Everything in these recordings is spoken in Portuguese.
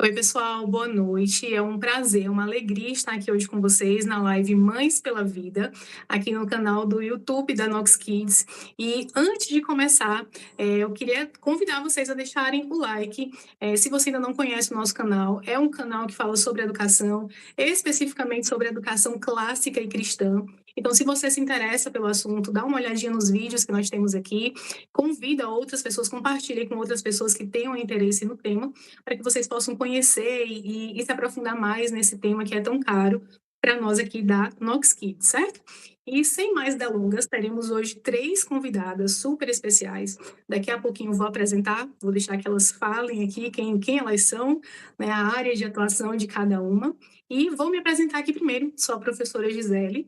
Oi, pessoal, boa noite. É um prazer, uma alegria estar aqui hoje com vocês na live Mães pela Vida, aqui no canal do YouTube da Nox Kids. E antes de começar, eu queria convidar vocês a deixarem o like. Se você ainda não conhece o nosso canal, é um canal que fala sobre educação, especificamente sobre educação clássica e cristã. Então, se você se interessa pelo assunto, dá uma olhadinha nos vídeos que nós temos aqui, convida outras pessoas, compartilhe com outras pessoas que tenham interesse no tema, para que vocês possam conhecer e se aprofundar mais nesse tema que é tão caro para nós aqui da Nox Kids, certo? E sem mais delongas, teremos hoje 3 convidadas super especiais. Daqui a pouquinho eu vou apresentar, vou deixar que elas falem aqui quem elas são, né, a área de atuação de cada uma. E vou me apresentar aqui primeiro, sou a professora Gisele,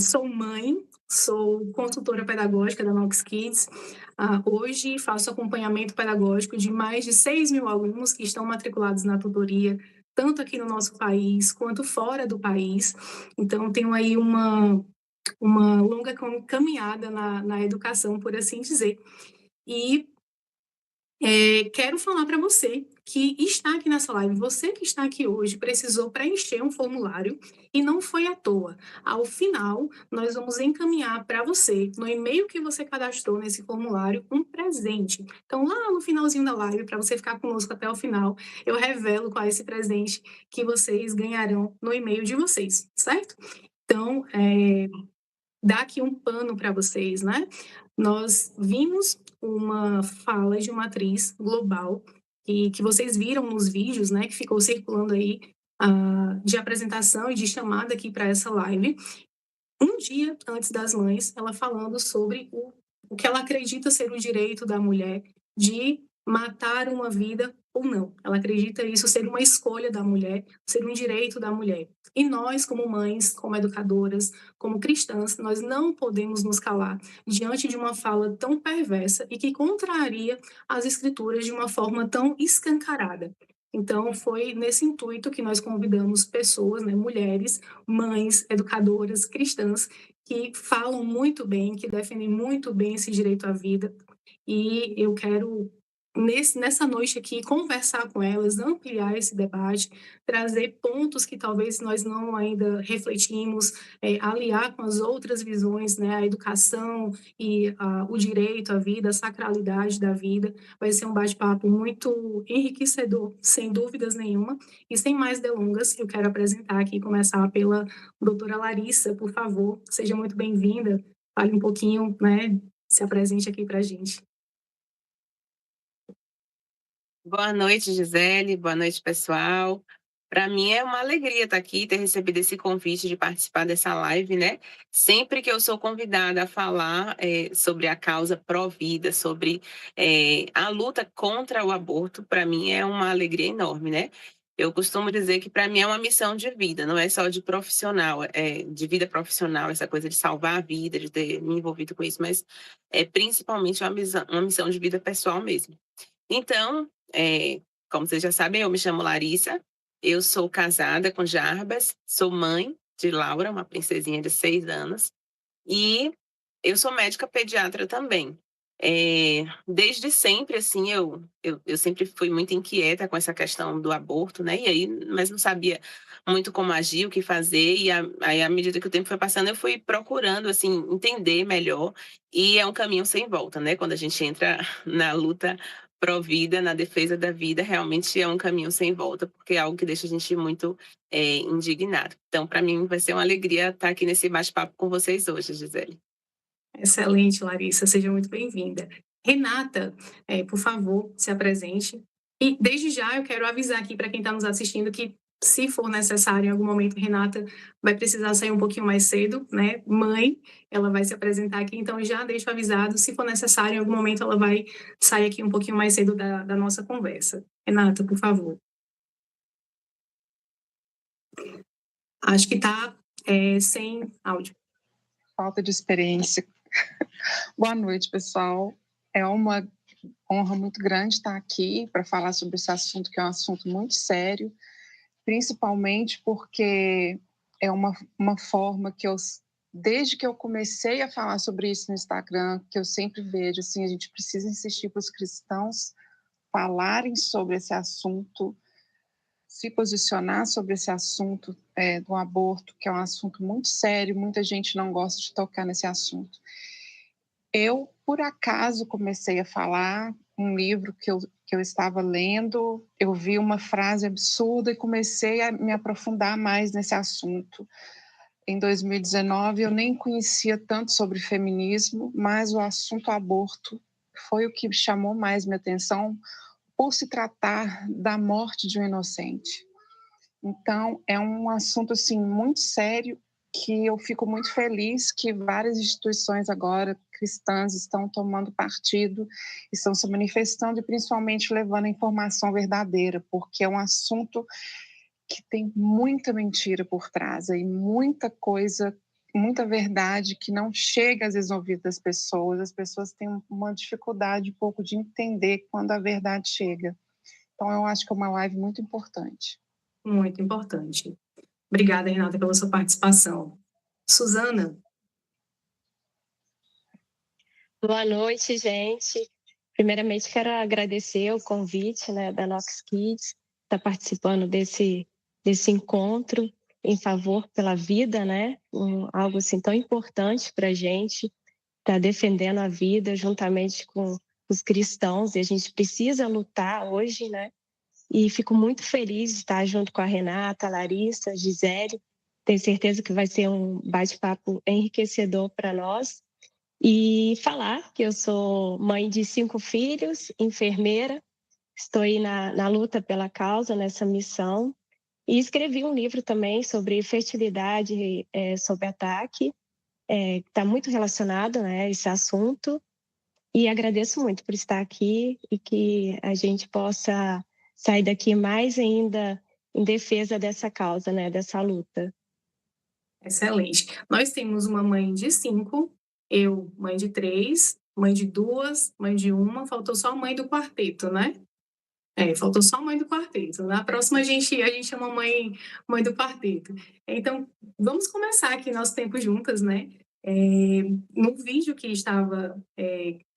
sou mãe, sou consultora pedagógica da Nox Kids. Hoje faço acompanhamento pedagógico de mais de 6.000 alunos que estão matriculados na tutoria, tanto aqui no nosso país quanto fora do país. Então, tenho aí uma longa caminhada na educação, por assim dizer. E quero falar para você que está aqui nessa live, você que está aqui hoje, precisou preencher um formulário e não foi à toa. Ao final, nós vamos encaminhar para você, no e-mail que você cadastrou nesse formulário, um presente. Então, lá no finalzinho da live, para você ficar conosco até o final, eu revelo qual é esse presente que vocês ganharão no e-mail de vocês, certo? Então, dar aqui um pano para vocês, né? Nós vimos uma fala de uma atriz global que vocês viram nos vídeos, né? Que ficou circulando aí de apresentação e de chamada aqui para essa live. Um dia antes das mães, ela falando sobre o que ela acredita ser o direito da mulher de matar uma vida ou não. Ela acredita isso ser uma escolha da mulher, ser um direito da mulher. E nós, como mães, como educadoras, como cristãs, nós não podemos nos calar diante de uma fala tão perversa e que contraria as escrituras de uma forma tão escancarada. Então, foi nesse intuito que nós convidamos pessoas, né, mulheres, mães, educadoras, cristãs, que falam muito bem, que defendem muito bem esse direito à vida. E eu quero, nessa noite aqui, conversar com elas, ampliar esse debate, trazer pontos que talvez nós não ainda refletimos, aliar com as outras visões, né, a educação e o direito à vida, a sacralidade da vida. Vai ser um bate-papo muito enriquecedor, sem dúvidas nenhuma. E sem mais delongas, eu quero apresentar aqui, começar pela doutora Larissa, por favor. Seja muito bem-vinda. Fale um pouquinho, né, se apresente aqui para a gente. Boa noite, Gisele. Boa noite, pessoal. Para mim é uma alegria estar aqui, ter recebido esse convite de participar dessa live, né? Sempre que eu sou convidada a falar sobre a causa pró-vida, sobre a luta contra o aborto, para mim é uma alegria enorme, né? Eu costumo dizer que para mim é uma missão de vida, não é só de profissional, de vida profissional, essa coisa de salvar a vida, de ter me envolvido com isso, mas é principalmente uma missão de vida pessoal mesmo. Então, como vocês já sabem, eu me chamo Larissa, eu sou casada com Jarbas, sou mãe de Laura, uma princesinha de 6 anos, e eu sou médica pediatra também. Desde sempre, assim, eu sempre fui muito inquieta com essa questão do aborto, né? E aí, mas não sabia muito como agir, o que fazer, e aí, à medida que o tempo foi passando, eu fui procurando, assim, entender melhor, e é um caminho sem volta, né? Quando a gente entra na luta pró-vida, na defesa da vida, realmente é um caminho sem volta, porque é algo que deixa a gente muito indignado. Então, para mim, vai ser uma alegria estar aqui nesse bate-papo com vocês hoje, Gisele. Excelente, Larissa, seja muito bem-vinda. Renata, por favor, se apresente. E desde já eu quero avisar aqui para quem está nos assistindo que, se for necessário, em algum momento, Renata vai precisar sair um pouquinho mais cedo, né? Mãe, ela vai se apresentar aqui, então já deixo avisado, se for necessário, em algum momento ela vai sair aqui um pouquinho mais cedo da nossa conversa. Renata, por favor. Acho que está sem áudio. Falta de experiência. Boa noite, pessoal. É uma honra muito grande estar aqui para falar sobre esse assunto, que é um assunto muito sério, principalmente porque é uma forma que desde que eu comecei a falar sobre isso no Instagram, que eu sempre vejo, assim, a gente precisa insistir para os cristãos falarem sobre esse assunto, se posicionar sobre esse assunto do aborto, que é um assunto muito sério, muita gente não gosta de tocar nesse assunto. Eu, por acaso, comecei a falar um livro que eu estava lendo, eu vi uma frase absurda e comecei a me aprofundar mais nesse assunto. Em 2019, eu nem conhecia tanto sobre feminismo, mas o assunto aborto foi o que chamou mais minha atenção por se tratar da morte de um inocente. Então, é um assunto assim muito sério que eu fico muito feliz que várias instituições agora cristãs estão tomando partido, estão se manifestando e principalmente levando a informação verdadeira, porque é um assunto que tem muita mentira por trás e muita coisa, muita verdade que não chega às vezes ao ouvido das pessoas. As pessoas têm uma dificuldade um pouco de entender quando a verdade chega. Então, eu acho que é uma live muito importante. Muito importante. Obrigada, Renata, pela sua participação. Suzana? Boa noite, gente. Primeiramente, quero agradecer o convite, né, da Nox Kids, estar participando desse encontro em favor pela vida, né? Algo assim tão importante para a gente, estar defendendo a vida juntamente com os cristãos, e a gente precisa lutar hoje, né? E fico muito feliz de estar junto com a Renata, a Larissa, a Gisele. Tenho certeza que vai ser um bate-papo enriquecedor para nós. E falar que eu sou mãe de 5 filhos, enfermeira, estou aí na luta pela causa, nessa missão. E escrevi um livro também sobre fertilidade sob ataque, que está muito relacionado, né, a esse assunto. E agradeço muito por estar aqui e que a gente possa sair daqui mais ainda em defesa dessa causa, né, dessa luta. Excelente. Nós temos uma mãe de 5, eu, mãe de 3, mãe de 2, mãe de 1, faltou só a mãe do quarteto, né? Faltou só a mãe do quarteto. Na próxima a gente chama mãe do quarteto. Então, vamos começar aqui nosso tempo juntas, né? No vídeo que estava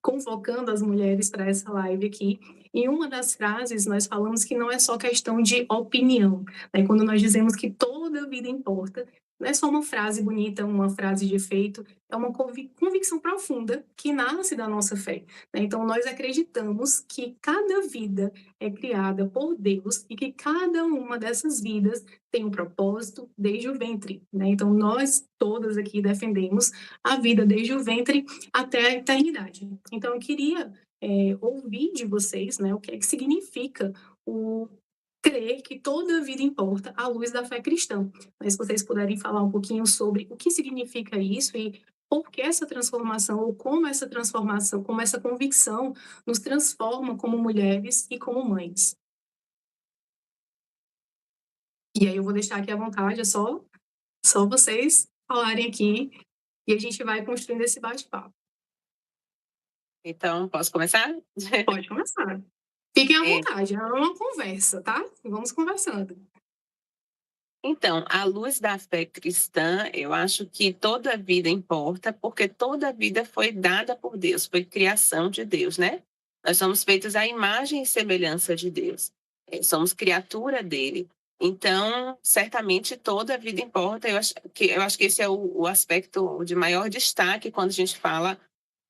convocando as mulheres para essa live aqui, em uma das frases nós falamos que não é só questão de opinião, né? Quando nós dizemos que toda vida importa, não é só uma frase bonita, uma frase de efeito, é uma convicção profunda que nasce da nossa fé, né? Então, nós acreditamos que cada vida é criada por Deus e que cada uma dessas vidas tem um propósito desde o ventre, né? Então, nós todas aqui defendemos a vida desde o ventre até a eternidade. Então, eu queria ouvir de vocês, né, o que é que significa o crer que toda vida importa à luz da fé cristã. Mas se vocês puderem falar um pouquinho sobre o que significa isso e por que essa transformação, ou como essa transformação, como essa convicção nos transforma como mulheres e como mães. E aí eu vou deixar aqui à vontade, é só vocês falarem aqui e a gente vai construindo esse bate-papo. Então, posso começar? Pode começar. Fiquem à vontade, é uma conversa, tá? Vamos conversando. Então, à luz da fé cristã, eu acho que toda vida importa, porque toda vida foi dada por Deus, foi criação de Deus, né? Nós somos feitos à imagem e semelhança de Deus. Somos criatura dele. Então, certamente toda vida importa. Eu acho que esse é o aspecto de maior destaque quando a gente fala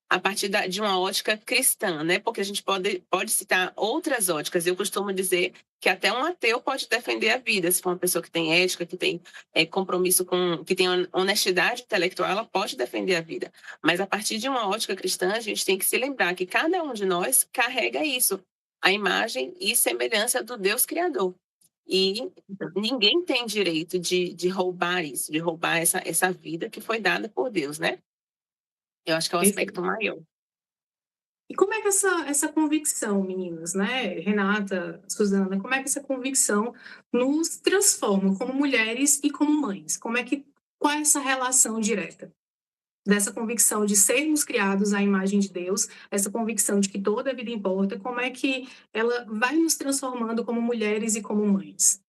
a partir de uma ótica cristã, né? Porque a gente pode citar outras óticas. Eu costumo dizer que até um ateu pode defender a vida. Se for uma pessoa que tem ética, que tem compromisso que tem honestidade intelectual, ela pode defender a vida. Mas a partir de uma ótica cristã, a gente tem que se lembrar que cada um de nós carrega isso, a imagem e semelhança do Deus Criador. E ninguém tem direito de roubar isso, de roubar essa vida que foi dada por Deus, né? Eu acho que é o aspecto maior. E como é que essa convicção, meninas, né? Renata, Suzana, como é que essa convicção nos transforma como mulheres e como mães? Qual é essa relação direta dessa convicção de sermos criados à imagem de Deus, essa convicção de que toda a vida importa, como é que ela vai nos transformando como mulheres e como mães?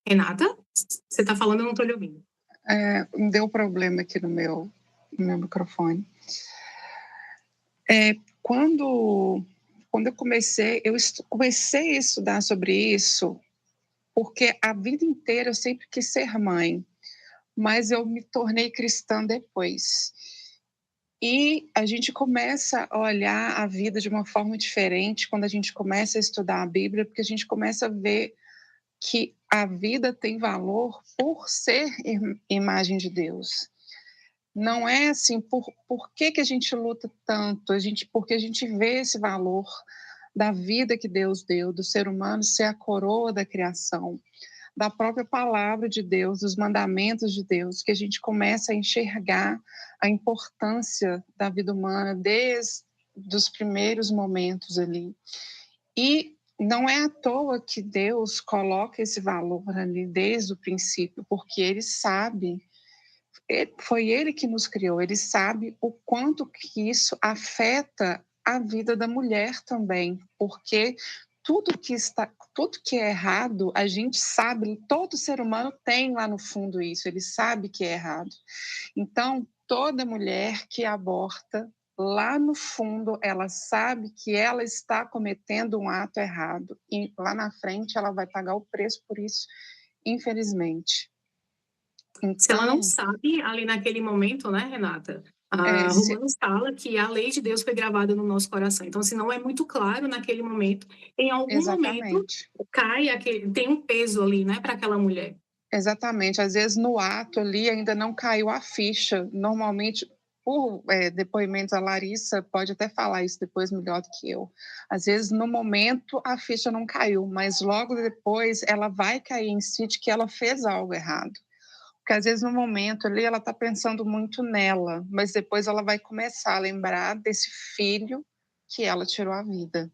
Renata, você está falando, eu não estou lhe ouvindo. Deu problema aqui no meu microfone. Quando eu comecei a estudar sobre isso, porque a vida inteira eu sempre quis ser mãe, mas eu me tornei cristã depois. E a gente começa a olhar a vida de uma forma diferente quando a gente começa a estudar a Bíblia, porque a gente começa a ver que a vida tem valor por ser imagem de Deus. Não é assim, por que a gente luta tanto? Porque a gente vê esse valor da vida que Deus deu, do ser humano ser a coroa da criação, da própria palavra de Deus, dos mandamentos de Deus, que a gente começa a enxergar a importância da vida humana desde os primeiros momentos ali. E não é à toa que Deus coloca esse valor ali desde o princípio, porque Ele sabe, foi Ele que nos criou, Ele sabe o quanto que isso afeta a vida da mulher também, porque tudo que é errado, a gente sabe, todo ser humano tem lá no fundo isso, ele sabe que é errado. Então, toda mulher que aborta, lá no fundo, ela sabe que ela está cometendo um ato errado e lá na frente ela vai pagar o preço por isso, infelizmente. Se ela não Então, sabe, ali naquele momento, né, Renata? Romanos fala que a lei de Deus foi gravada no nosso coração. Então, se não é muito claro naquele momento, em algum momento exatamente. tem um peso ali, né, para aquela mulher. Exatamente. Às vezes no ato ali ainda não caiu a ficha. Normalmente, por depoimentos, a Larissa pode até falar isso depois melhor do que eu. Às vezes no momento a ficha não caiu, mas logo depois ela vai cair em si de que ela fez algo errado. Porque às vezes no momento ali ela está pensando muito nela, mas depois ela vai começar a lembrar desse filho que ela tirou a vida.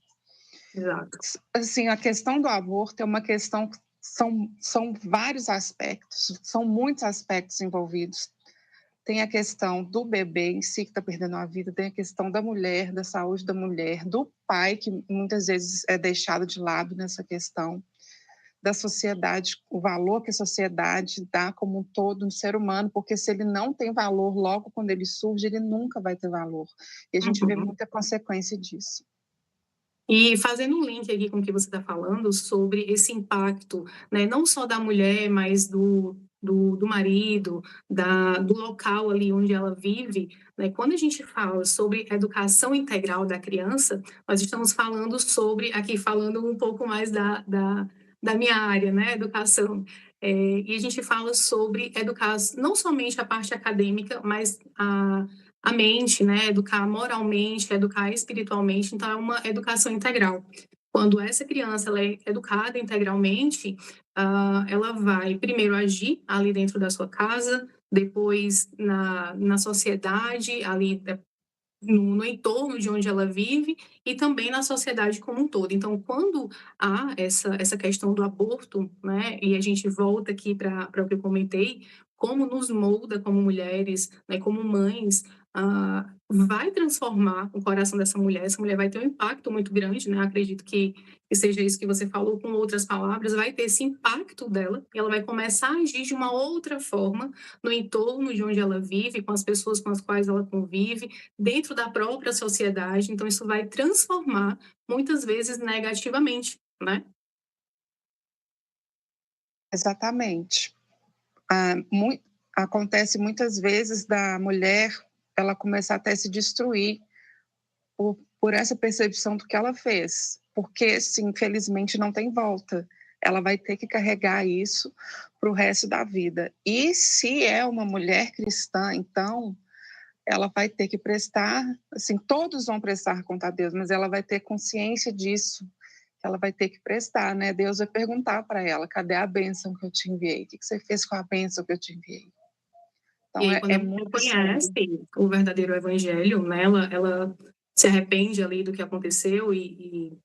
Exato. Assim, a questão do aborto é uma questão que são vários aspectos, são muitos aspectos envolvidos. Tem a questão do bebê em si que está perdendo a vida, tem a questão da mulher, da saúde da mulher, do pai, que muitas vezes é deixado de lado nessa questão, da sociedade, o valor que a sociedade dá como um todo no ser humano, porque se ele não tem valor logo quando ele surge, ele nunca vai ter valor. E a gente vê muita consequência disso. E fazendo um link aqui com o que você está falando sobre esse impacto, né, não só da mulher, mas do marido, do local ali onde ela vive, né, quando a gente fala sobre educação integral da criança, nós estamos falando sobre, aqui falando um pouco mais da minha área, né, educação. E a gente fala sobre educar não somente a parte acadêmica, mas a mente, né? Educar moralmente, educar espiritualmente. Então, é uma educação integral. Quando essa criança ela é educada integralmente, ela vai primeiro agir ali dentro da sua casa, depois na sociedade, ali no entorno de onde ela vive e também na sociedade como um todo. Então, quando há essa questão do aborto, né, e a gente volta aqui para o que eu comentei, como nos molda como mulheres, né, como mães, vai transformar o coração dessa mulher. Essa mulher vai ter um impacto muito grande, né? Acredito que seja isso que você falou, com outras palavras, vai ter esse impacto dela e ela vai começar a agir de uma outra forma no entorno de onde ela vive, com as pessoas com as quais ela convive, dentro da própria sociedade. Então, isso vai transformar, muitas vezes, negativamente, né? Exatamente. Acontece muitas vezes da mulher ela começar até a se destruir por essa percepção do que ela fez, porque, sim, infelizmente não tem volta. Ela vai ter que carregar isso para o resto da vida. E se é uma mulher cristã, então ela vai ter que prestar, assim, todos vão prestar conta a Deus, mas ela vai ter consciência disso. Ela vai ter que prestar, né? Deus vai perguntar para ela: cadê a bênção que eu te enviei? O que você fez com a bênção que eu te enviei? E Então, aí, quando a mulher muito conhece sério. o verdadeiro evangelho, né, ela se arrepende ali do que aconteceu e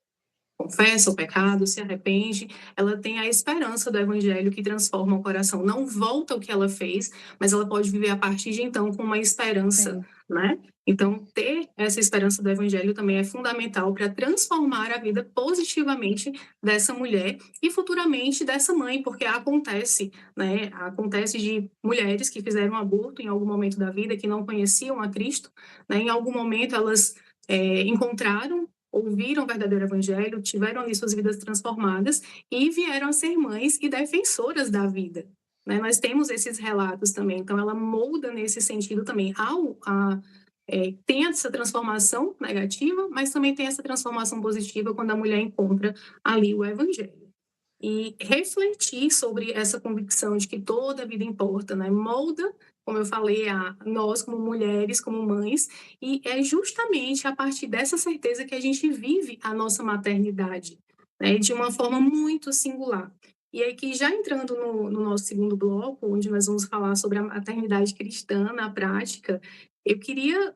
confessa o pecado, se arrepende, ela tem a esperança do evangelho que transforma o coração. Não volta o que ela fez, mas ela pode viver a partir de então com uma esperança, né? Então, ter essa esperança do evangelho também é fundamental para transformar a vida positivamente dessa mulher e futuramente dessa mãe, porque acontece, né? Acontece de mulheres que fizeram aborto em algum momento da vida, que não conheciam a Cristo, né? Em algum momento elas encontraram, ouviram o verdadeiro evangelho, tiveram ali suas vidas transformadas e vieram a ser mães e defensoras da vida, né? Nós temos esses relatos também, então ela molda nesse sentido também tem essa transformação negativa, mas também tem essa transformação positiva quando a mulher encontra ali o evangelho. E refletir sobre essa convicção de que toda vida importa, né? Molda, como eu falei, a nós como mulheres, como mães, e é justamente a partir dessa certeza que a gente vive a nossa maternidade, né? De uma forma muito singular. E aqui, já entrando no nosso segundo bloco, onde nós vamos falar sobre a maternidade cristã na prática, eu queria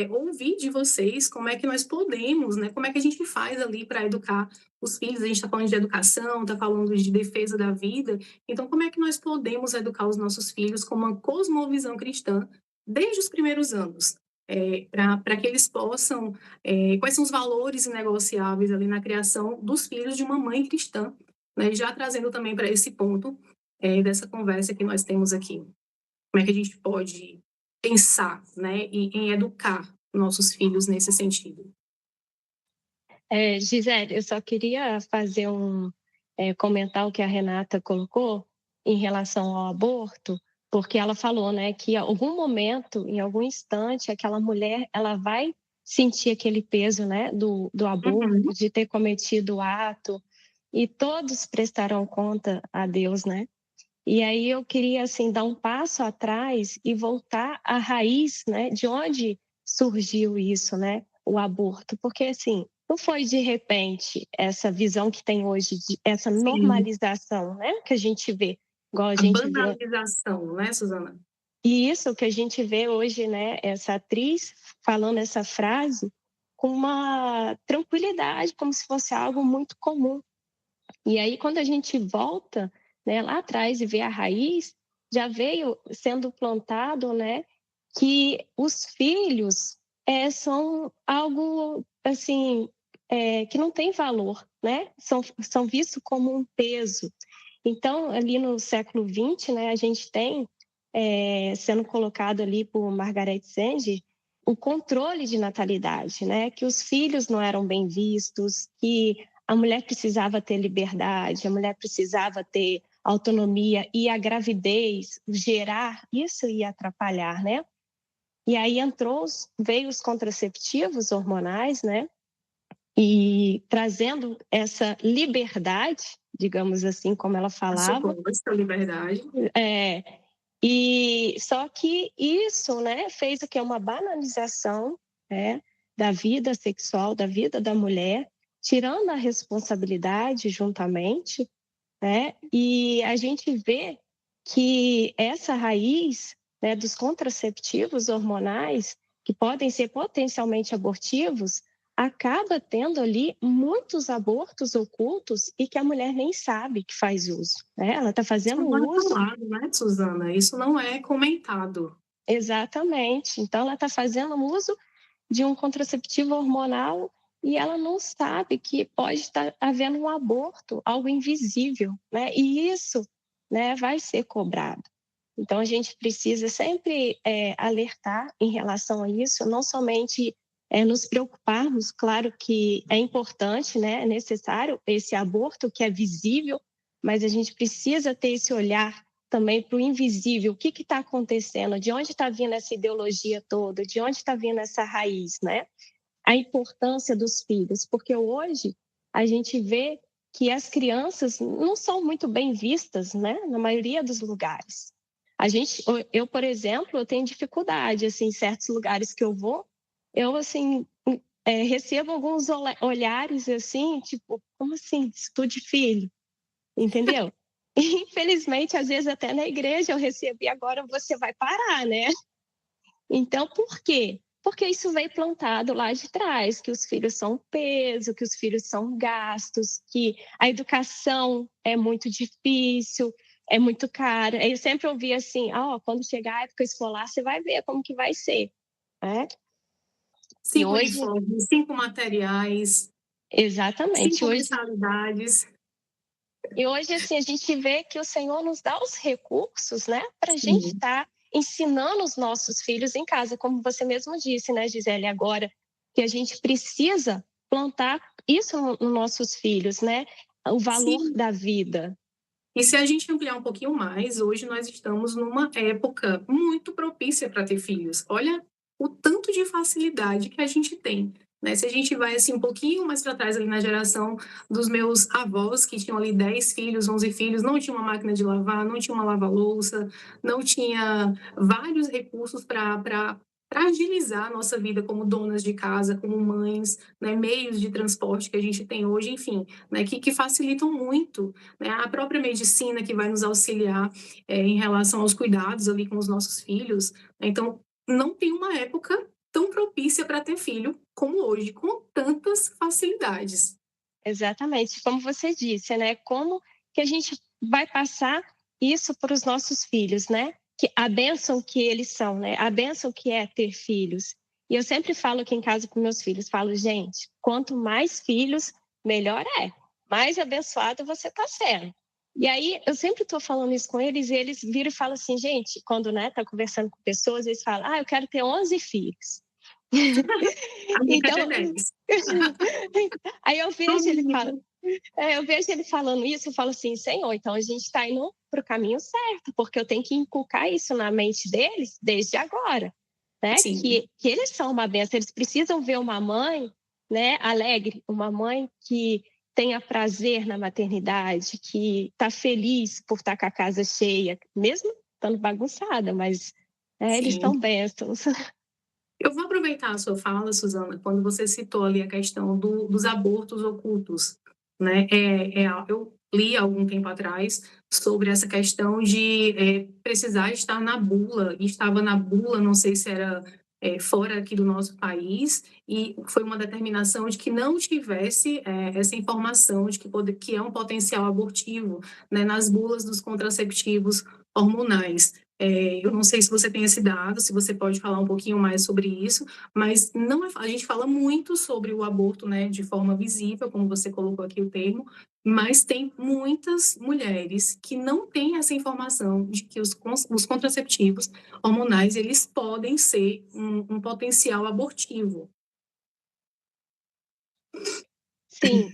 ouvir de vocês como é que nós podemos, né? Como é que a gente faz ali para educar os filhos. A gente está falando de educação, está falando de defesa da vida. Então, como é que nós podemos educar os nossos filhos com uma cosmovisão cristã desde os primeiros anos? Para que eles possam... quais são os valores inegociáveis ali na criação dos filhos de uma mãe cristã, né? Já trazendo também para esse ponto dessa conversa que nós temos aqui. Como é que a gente pode pensar, né, em educar nossos filhos nesse sentido? Gisele, eu só queria fazer comentar o que a Renata colocou em relação ao aborto, porque ela falou, né, que em algum momento, em algum instante, aquela mulher ela vai sentir aquele peso, né, do aborto, de ter cometido o ato, e todos prestarão conta a Deus, né? E aí eu queria assim dar um passo atrás e voltar à raiz, né, de onde surgiu isso, né, o aborto, porque assim não foi de repente essa visão que tem hoje, essa normalização, né, que a gente vê, igual a gente vê. Banalização, né, Suzana? E isso que a gente vê hoje, né, essa atriz falando essa frase com uma tranquilidade, como se fosse algo muito comum. E aí quando a gente volta, né, lá atrás e vê a raiz, já veio sendo plantado, né, que os filhos são algo assim que não tem valor, né? São vistos como um peso. Então, ali no século XX, né, a gente tem sendo colocado ali por Margaret Sanger o controle de natalidade, né? Que os filhos não eram bem vistos, que a mulher precisava ter liberdade, a mulher precisava ter autonomia e a gravidez, gerar, isso ia atrapalhar, né? E aí veio os contraceptivos hormonais, né? E trazendo essa liberdade, digamos assim, como ela falava. Essa liberdade. E só que isso, né, fez o que é uma banalização, né, da vida sexual, da vida da mulher, tirando a responsabilidade juntamente, né? E a gente vê que essa raiz, né, dos contraceptivos hormonais, que podem ser potencialmente abortivos, acaba tendo ali muitos abortos ocultos e que a mulher nem sabe que faz uso, né? Ela está fazendo uso. Isso não é uso. falado, né, Suzana? Isso não é comentado. Exatamente. Então, ela está fazendo uso de um contraceptivo hormonal e ela não sabe que pode estar havendo um aborto, algo invisível, né? E isso, né, vai ser cobrado. Então, a gente precisa sempre alertar em relação a isso, não somente nos preocuparmos, claro que é importante, né, é necessário esse aborto que é visível, mas a gente precisa ter esse olhar também para o invisível, o que está acontecendo, de onde está vindo essa ideologia toda, de onde está vindo essa raiz, né? A importância dos filhos, porque hoje a gente vê que as crianças não são muito bem vistas, né? Na maioria dos lugares. Eu, por exemplo, eu tenho dificuldade, assim, em certos lugares que eu vou, eu, assim, recebo alguns olhares, assim, tipo, como assim, estude filho, entendeu? Infelizmente, às vezes até na igreja eu recebi, agora você vai parar, né? Então, por quê? porque isso veio plantado lá de trás, que os filhos são um peso, que os filhos são gastos, que a educação é muito difícil, é muito cara. Eu sempre ouvi assim, quando chegar a época escolar, você vai ver como que vai ser, né? E 5 hoje, uniformes, 5 materiais, exatamente, 5 hoje, mensalidades. e hoje assim, a gente vê que o Senhor nos dá os recursos, né, para a gente Sim, estar ensinando os nossos filhos em casa, como você mesmo disse, né, Gisele, agora, que a gente precisa plantar isso nos nossos filhos, né, o valor sim. da vida. E se a gente ampliar um pouquinho mais, hoje nós estamos numa época muito propícia para ter filhos. Olha o tanto de facilidade que a gente tem, né? Se a gente vai assim um pouquinho mais para trás ali na geração dos meus avós, que tinham ali 10 filhos, 11 filhos, não tinha uma máquina de lavar, não tinha uma lava-louça, não tinha vários recursos para agilizar a nossa vida como donas de casa, como mães, né? Meios de transporte que a gente tem hoje, enfim, né? Que facilitam muito, né? A própria medicina que vai nos auxiliar em relação aos cuidados ali com os nossos filhos. Então, não tem uma época tão propícia para ter filho como hoje, com tantas facilidades. Exatamente, como você disse, né? Como que a gente vai passar isso para os nossos filhos, né? Que a bênção que eles são, né? A bênção que é ter filhos. E eu sempre falo aqui em casa com meus filhos, falo, gente, quanto mais filhos, melhor é. Mais abençoado você está sendo. E aí, eu sempre estou falando isso com eles, e eles viram e falam assim, gente, quando, né, tá conversando com pessoas, eles falam, eu quero ter 11 filhos. A meta Então, é 10. aí eu vejo ele falando isso, eu falo assim, Senhor, então a gente está indo para o caminho certo, porque eu tenho que inculcar isso na mente deles desde agora, né? Sim, Que eles são uma bênção, eles precisam ver uma mãe, né, alegre, uma mãe que tenha prazer na maternidade, que está feliz por estar com a casa cheia, mesmo estando bagunçada, mas eles sim. estão bênçãos. Eu vou aproveitar a sua fala, Suzana, quando você citou ali a questão dos abortos ocultos, né? Eu li há algum tempo atrás sobre essa questão de precisar estar na bula, e estava na bula, não sei se era fora aqui do nosso país, e foi uma determinação de que não tivesse essa informação de que é um potencial abortivo, né, nas bulas dos contraceptivos hormonais. Eu não sei se você tem esse dado, se você pode falar um pouquinho mais sobre isso, mas não a gente fala muito sobre o aborto, né, de forma visível, como você colocou aqui o termo, mas tem muitas mulheres que não têm essa informação de que os contraceptivos hormonais eles podem ser um potencial abortivo. Sim,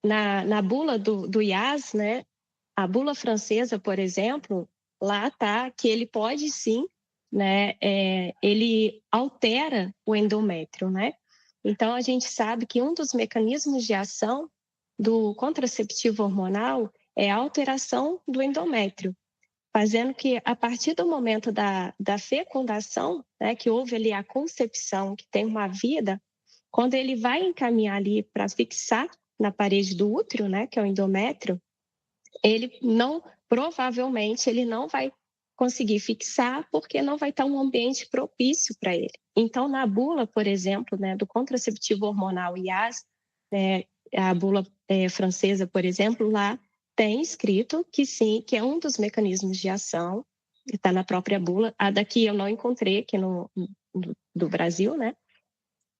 na bula do IAS, né, a bula francesa, por exemplo, lá está que ele pode sim, né, ele altera o endométrio, né? Então, a gente sabe que um dos mecanismos de ação do contraceptivo hormonal é a alteração do endométrio, fazendo que, a partir do momento da fecundação, né, que houve ali a concepção, que tem uma vida, quando ele vai encaminhar ali para fixar na parede do útero, né, que é o endométrio, ele não, provavelmente, ele não vai conseguir fixar porque não vai estar um ambiente propício para ele. Então, na bula, por exemplo, né, do contraceptivo hormonal IAS, a bula francesa, por exemplo, lá tem escrito que sim, que é um dos mecanismos de ação, está na própria bula. A daqui eu não encontrei aqui do Brasil, né?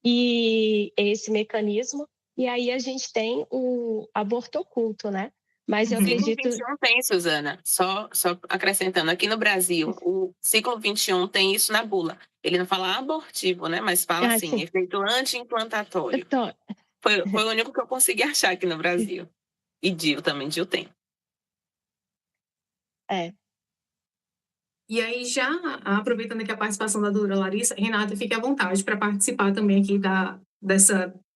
E esse mecanismo, e aí a gente tem o aborto oculto, né? Mas eu Ciclo acredito. 21 tem, Suzana. Só acrescentando, aqui no Brasil, o ciclo 21 tem isso na bula. Ele não fala abortivo, né? Mas fala assim, Sim. efeito anti-implantatório. Então, Foi o único que eu consegui achar aqui no Brasil. E DIU também, DIU tem. é, E aí, já aproveitando aqui a participação da doutora Larissa, Renata, fique à vontade para participar também aqui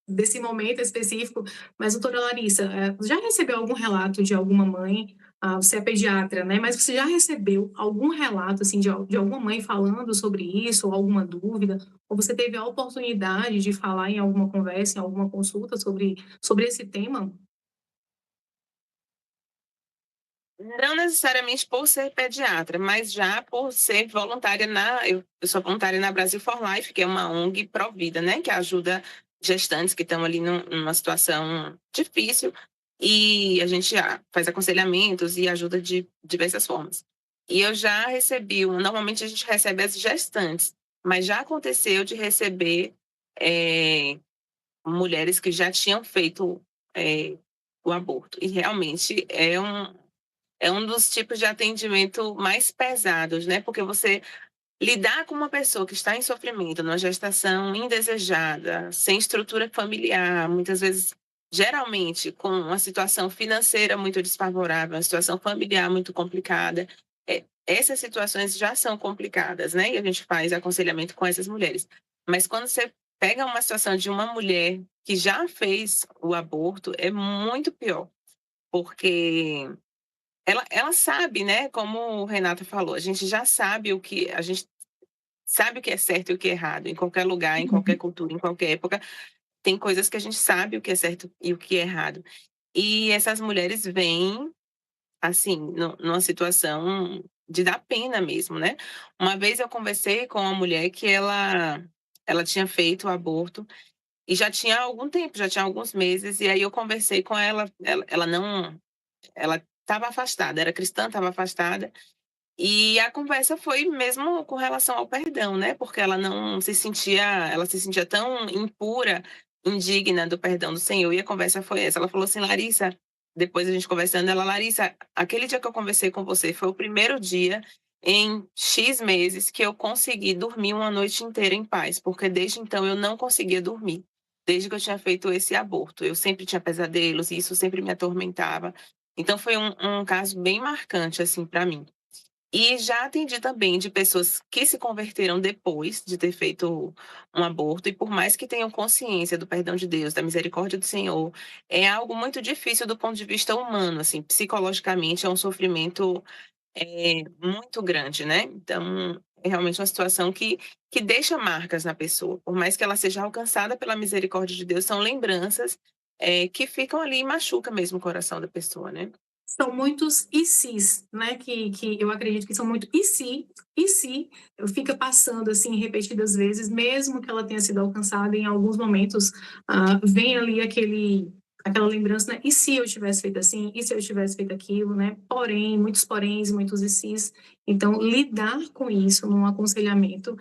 desse momento específico. Mas, doutora Larissa, já recebeu algum relato de alguma mãe? Você é pediatra, né? Mas você já recebeu algum relato assim, de alguma mãe falando sobre isso, ou alguma dúvida? Ou você teve a oportunidade de falar em alguma conversa, em alguma consulta sobre esse tema? Não necessariamente por ser pediatra, mas já por ser voluntária eu sou voluntária na Brasil for Life, que é uma ONG pró-vida, né, que ajuda gestantes que estão ali numa situação difícil, e a gente faz aconselhamentos e ajuda de diversas formas. E eu já recebi, normalmente a gente recebe as gestantes, mas já aconteceu de receber mulheres que já tinham feito o aborto. E realmente é um dos tipos de atendimento mais pesados, né? Porque você lidar com uma pessoa que está em sofrimento, numa gestação indesejada, sem estrutura familiar, muitas vezes, geralmente, com uma situação financeira muito desfavorável, uma situação familiar muito complicada. Essas situações já são complicadas, né? E a gente faz aconselhamento com essas mulheres. Mas quando você pega uma situação de uma mulher que já fez o aborto, é muito pior, porque ela sabe, né? Como o Renato falou, a gente já sabe a gente sabe o que é certo e o que é errado, em qualquer lugar, em qualquer Uhum. cultura, em qualquer época, tem coisas que a gente sabe o que é certo e o que é errado. E essas mulheres vêm, assim, numa situação de dar pena mesmo, né? Uma vez eu conversei com uma mulher que ela tinha feito o aborto e já tinha algum tempo, já tinha alguns meses, e aí eu conversei com ela não, ela estava afastada, era cristã, estava afastada, e a conversa foi mesmo com relação ao perdão, né? Porque ela se sentia tão impura, indigna do perdão do Senhor. E a conversa foi essa. Ela falou assim, Larissa, depois a gente conversando, Larissa, aquele dia que eu conversei com você foi o primeiro dia em X meses que eu consegui dormir uma noite inteira em paz, porque desde então eu não conseguia dormir. Desde que eu tinha feito esse aborto, eu sempre tinha pesadelos e isso sempre me atormentava. Então foi um caso bem marcante assim para mim. E já atendi também de pessoas que se converteram depois de ter feito um aborto, e por mais que tenham consciência do perdão de Deus, da misericórdia do Senhor, é algo muito difícil do ponto de vista humano, assim, psicologicamente é um sofrimento muito grande, né? Então, é realmente uma situação que deixa marcas na pessoa. Por mais que ela seja alcançada pela misericórdia de Deus, são lembranças que ficam ali e machuca mesmo o coração da pessoa, né? São muitos e sis, né? Que eu acredito que são muito e se, fica passando assim repetidas vezes, mesmo que ela tenha sido alcançada em alguns momentos, vem ali aquela lembrança, né? E se eu tivesse feito assim? E se eu tivesse feito aquilo, né? Porém, muitos poréns, muitos e sis. Então, lidar com isso num aconselhamento,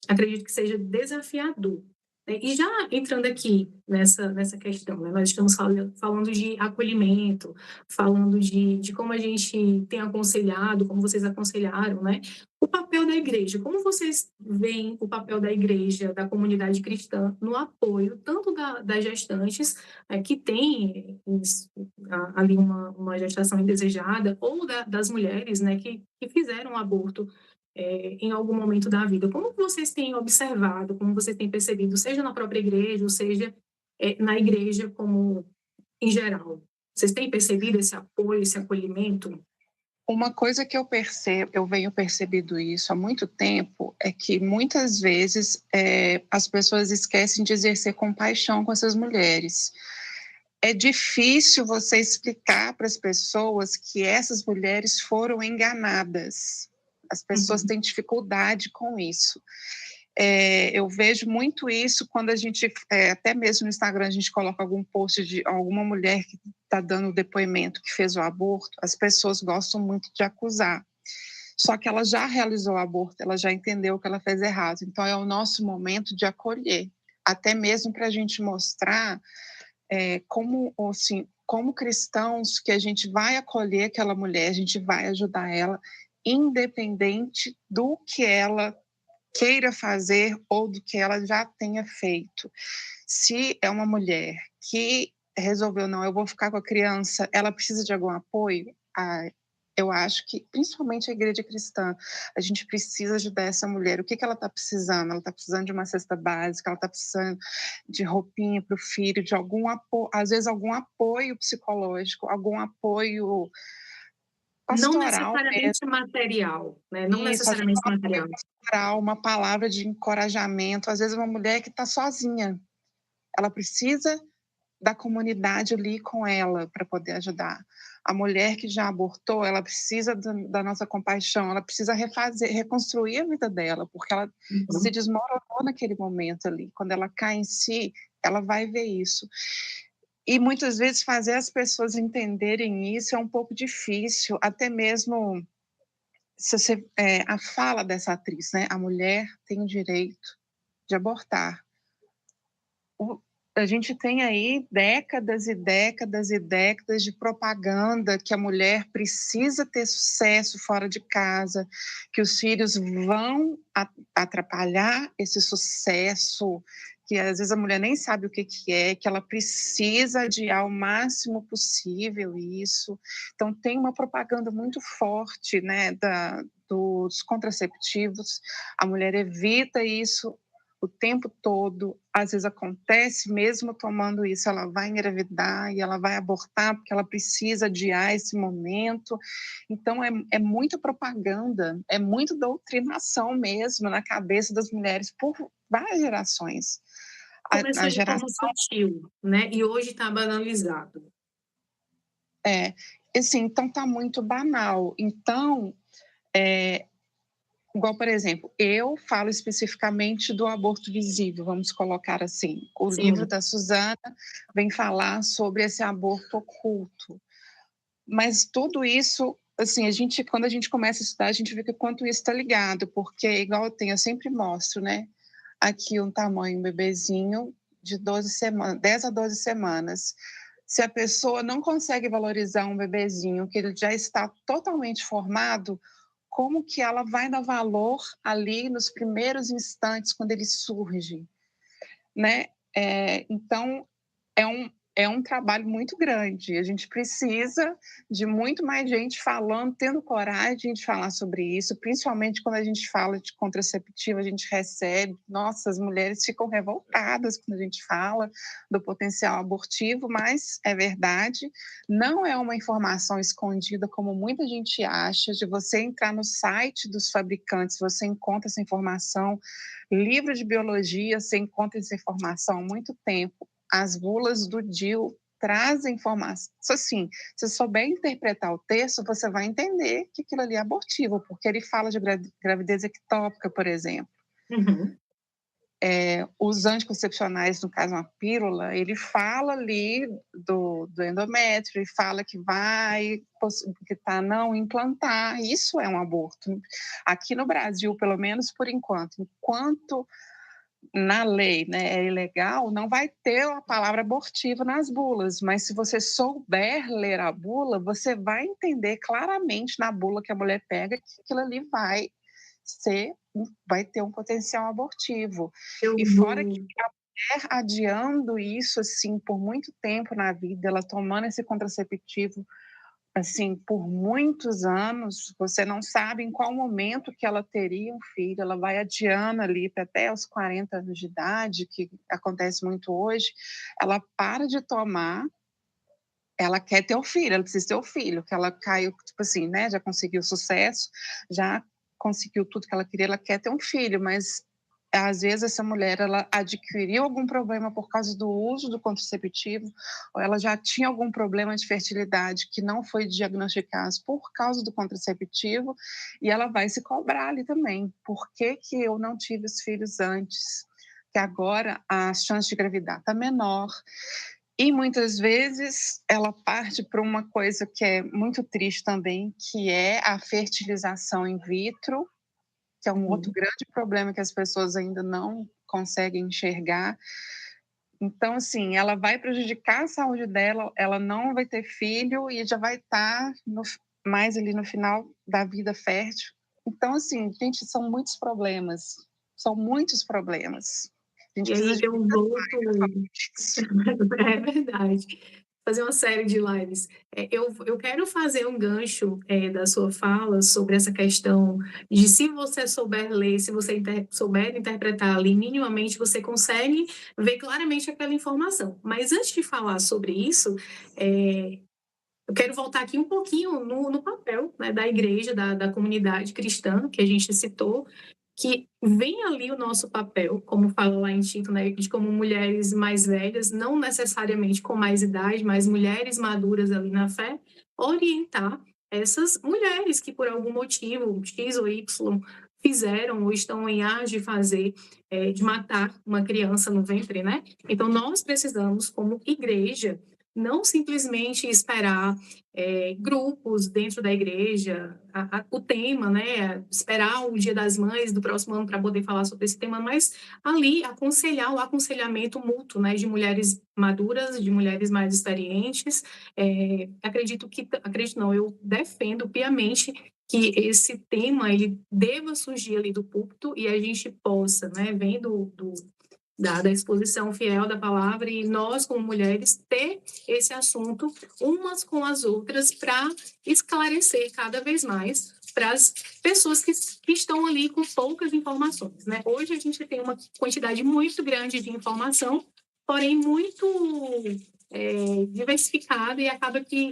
acredito que seja desafiador. E já entrando aqui nessa questão, né, nós estamos falando de acolhimento, falando de como a gente tem aconselhado, como vocês aconselharam, né? O papel da igreja, como vocês veem o papel da igreja, da comunidade cristã, no apoio tanto das gestantes que têm ali uma gestação indesejada, ou das mulheres, né, que fizeram um aborto em algum momento da vida. Como vocês têm observado, como vocês têm percebido, seja na própria igreja, ou seja, na igreja como em geral? Vocês têm percebido esse apoio, esse acolhimento? Uma coisa que eu venho percebido isso há muito tempo, é que muitas vezes as pessoas esquecem de exercer compaixão com essas mulheres. É difícil você explicar para as pessoas que essas mulheres foram enganadas. As pessoas têm dificuldade com isso. Eu vejo muito isso quando a gente, até mesmo no Instagram, a gente coloca algum post de alguma mulher que está dando depoimento que fez o aborto, as pessoas gostam muito de acusar. Só que ela já realizou o aborto, ela já entendeu que ela fez errado. Então, é o nosso momento de acolher, até mesmo para a gente mostrar como cristãos, que a gente vai acolher aquela mulher, a gente vai ajudar ela, independente do que ela queira fazer ou do que ela já tenha feito. Se é uma mulher que resolveu, não, eu vou ficar com a criança, ela precisa de algum apoio? Eu acho que, principalmente a igreja cristã, a gente precisa ajudar essa mulher. O que ela está precisando? Ela está precisando de uma cesta básica, ela está precisando de roupinha para o filho, de algum apoio, às vezes algum apoio psicológico, algum apoio Não pastoral necessariamente mesmo. material, né? Não Isso, às vezes necessariamente um apoio material. pastoral, uma palavra de encorajamento. Às vezes uma mulher que está sozinha, ela precisa da comunidade ali com ela para poder ajudar. A mulher que já abortou, ela precisa da nossa compaixão, ela precisa reconstruir a vida dela, porque ela se desmoronou naquele momento ali. Quando ela cai em si, ela vai ver isso. E muitas vezes fazer as pessoas entenderem isso é um pouco difícil, até mesmo se você, a fala dessa atriz, né? A mulher tem o direito de abortar. A gente tem aí décadas e décadas e décadas de propaganda que a mulher precisa ter sucesso fora de casa, que os filhos vão atrapalhar esse sucesso, que às vezes a mulher nem sabe o que é, que ela precisa adiar o máximo possível isso. Então tem uma propaganda muito forte, né, dos contraceptivos. A mulher evita isso o tempo todo, às vezes acontece, mesmo tomando isso, ela vai engravidar e ela vai abortar porque ela precisa adiar esse momento. Então, é muita propaganda, é muita doutrinação mesmo na cabeça das mulheres por várias gerações. Começou de forma sutil, né? E hoje está banalizado. Assim, então está muito banal. Então, igual, por exemplo, eu falo especificamente do aborto visível, vamos colocar assim. O Sim. livro da Suzana vem falar sobre esse aborto oculto. Mas tudo isso, assim, quando a gente começa a estudar, a gente vê que quanto isso está ligado, porque, igual eu sempre mostro, né? Aqui um tamanho, um bebezinho de 10 a 12 semanas. Se a pessoa não consegue valorizar um bebezinho, que ele já está totalmente formado, como que ela vai dar valor ali nos primeiros instantes, quando ele surge, né? Então, é um trabalho muito grande. A gente precisa de muito mais gente falando, tendo coragem de falar sobre isso, principalmente quando a gente fala de contraceptivo, a gente recebe, nossa, as mulheres ficam revoltadas quando a gente fala do potencial abortivo, mas é verdade, não é uma informação escondida como muita gente acha, de você entrar no site dos fabricantes, você encontra essa informação, livro de biologia, você encontra essa informação há muito tempo. As bulas do DIU trazem informação. Assim, se você souber interpretar o texto, você vai entender que aquilo ali é abortivo, porque ele fala de gravidez ectópica, por exemplo. Uhum. Os anticoncepcionais, no caso uma pílula, ele fala ali do endométrio, ele fala que vai não implantar. Isso é um aborto. Aqui no Brasil, pelo menos por enquanto, na lei, né, é ilegal, não vai ter a palavra abortivo nas bulas, mas se você souber ler a bula, você vai entender claramente na bula que a mulher pega que aquilo ali vai ter um potencial abortivo. E fora que a mulher adiando isso assim por muito tempo na vida, ela tomando esse contraceptivo assim, por muitos anos, você não sabe em qual momento que ela teria um filho, ela vai adiando ali até os 40 anos de idade, que acontece muito hoje, ela para de tomar, ela quer ter o filho, ela precisa ter o filho, que ela caiu, tipo assim, né, já conseguiu sucesso, já conseguiu tudo que ela queria, ela quer ter um filho, mas às vezes essa mulher ela adquiriu algum problema por causa do uso do contraceptivo, ou ela já tinha algum problema de fertilidade que não foi diagnosticado por causa do contraceptivo, e ela vai se cobrar ali também. Por que que eu não tive os filhos antes? Que agora a chance de engravidar está menor. E muitas vezes ela parte para uma coisa que é muito triste também, que é a fertilização in vitro, que é um outro grande problema que as pessoas ainda não conseguem enxergar. Então, assim, ela vai prejudicar a saúde dela, ela não vai ter filho e já vai estar mais ali no final da vida fértil. Então, assim, gente, são muitos problemas. São muitos problemas. A gente E precisa aí de eu volto. É verdade. Fazer uma série de lives. Eu quero fazer um gancho da sua fala sobre essa questão de se você souber ler, se você souber interpretar ali minimamente, você consegue ver claramente aquela informação. Mas antes de falar sobre isso, eu quero voltar aqui um pouquinho no papel, né, da igreja, da comunidade cristã que a gente citou, que vem ali o nosso papel, como fala lá em Tito, né, de como mulheres mais velhas, não necessariamente com mais idade, mas mulheres maduras ali na fé, orientar essas mulheres que, por algum motivo, X ou Y, fizeram ou estão em ar de fazer, de matar uma criança no ventre, né? Então, nós precisamos, como igreja, não simplesmente esperar grupos dentro da igreja, o tema, né? Esperar o Dia das Mães do próximo ano para poder falar sobre esse tema, mas ali aconselhar o aconselhamento mútuo, né? De mulheres maduras, de mulheres mais experientes. Acredito não, eu defendo piamente que esse tema ele deva surgir ali do púlpito e a gente possa, né, vendo da exposição fiel da palavra e nós, como mulheres, ter esse assunto umas com as outras para esclarecer cada vez mais para as pessoas que estão ali com poucas informações, né? Hoje a gente tem uma quantidade muito grande de informação, porém muito diversificada, e acaba que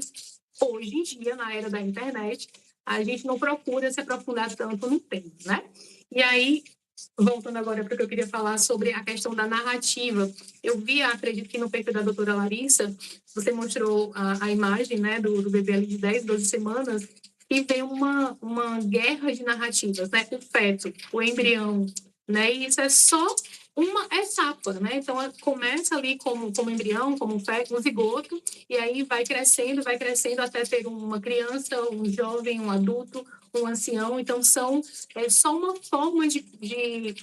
hoje em dia, na era da internet, a gente não procura se aprofundar tanto no tema, né? E aí, voltando agora para o que eu queria falar sobre a questão da narrativa, eu vi, acredito que no perfil da doutora Larissa, você mostrou a imagem, né, do bebê ali de 10, 12 semanas, e vem uma guerra de narrativas, né? O feto, o embrião, né? E isso é só uma etapa, né? Então, começa ali como embrião, como um feto, um zigoto, e aí vai crescendo até ter uma criança, um jovem, um adulto, um ancião. Então, é só uma forma de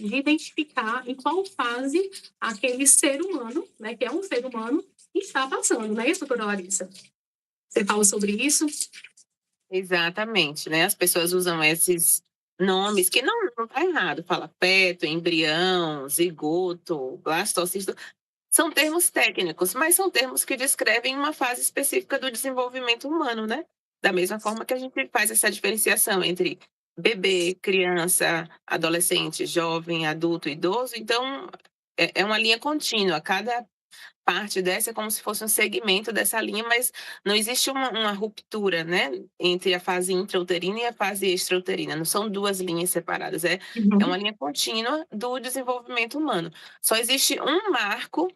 identificar em qual fase aquele ser humano, né, que é um ser humano, está passando, não é isso, doutora Larissa? Você fala sobre isso? Exatamente, né? As pessoas usam esses nomes que não tá errado, fala feto, embrião, zigoto, blastocisto, são termos técnicos, mas são termos que descrevem uma fase específica do desenvolvimento humano, né? Da mesma forma que a gente faz essa diferenciação entre bebê, criança, adolescente, jovem, adulto, idoso, então é uma linha contínua, cada parte dessa é como se fosse um segmento dessa linha, mas não existe uma ruptura, né, entre a fase intrauterina e a fase extrauterina. Não são duas linhas separadas, é uma linha contínua do desenvolvimento humano. Só existe um marco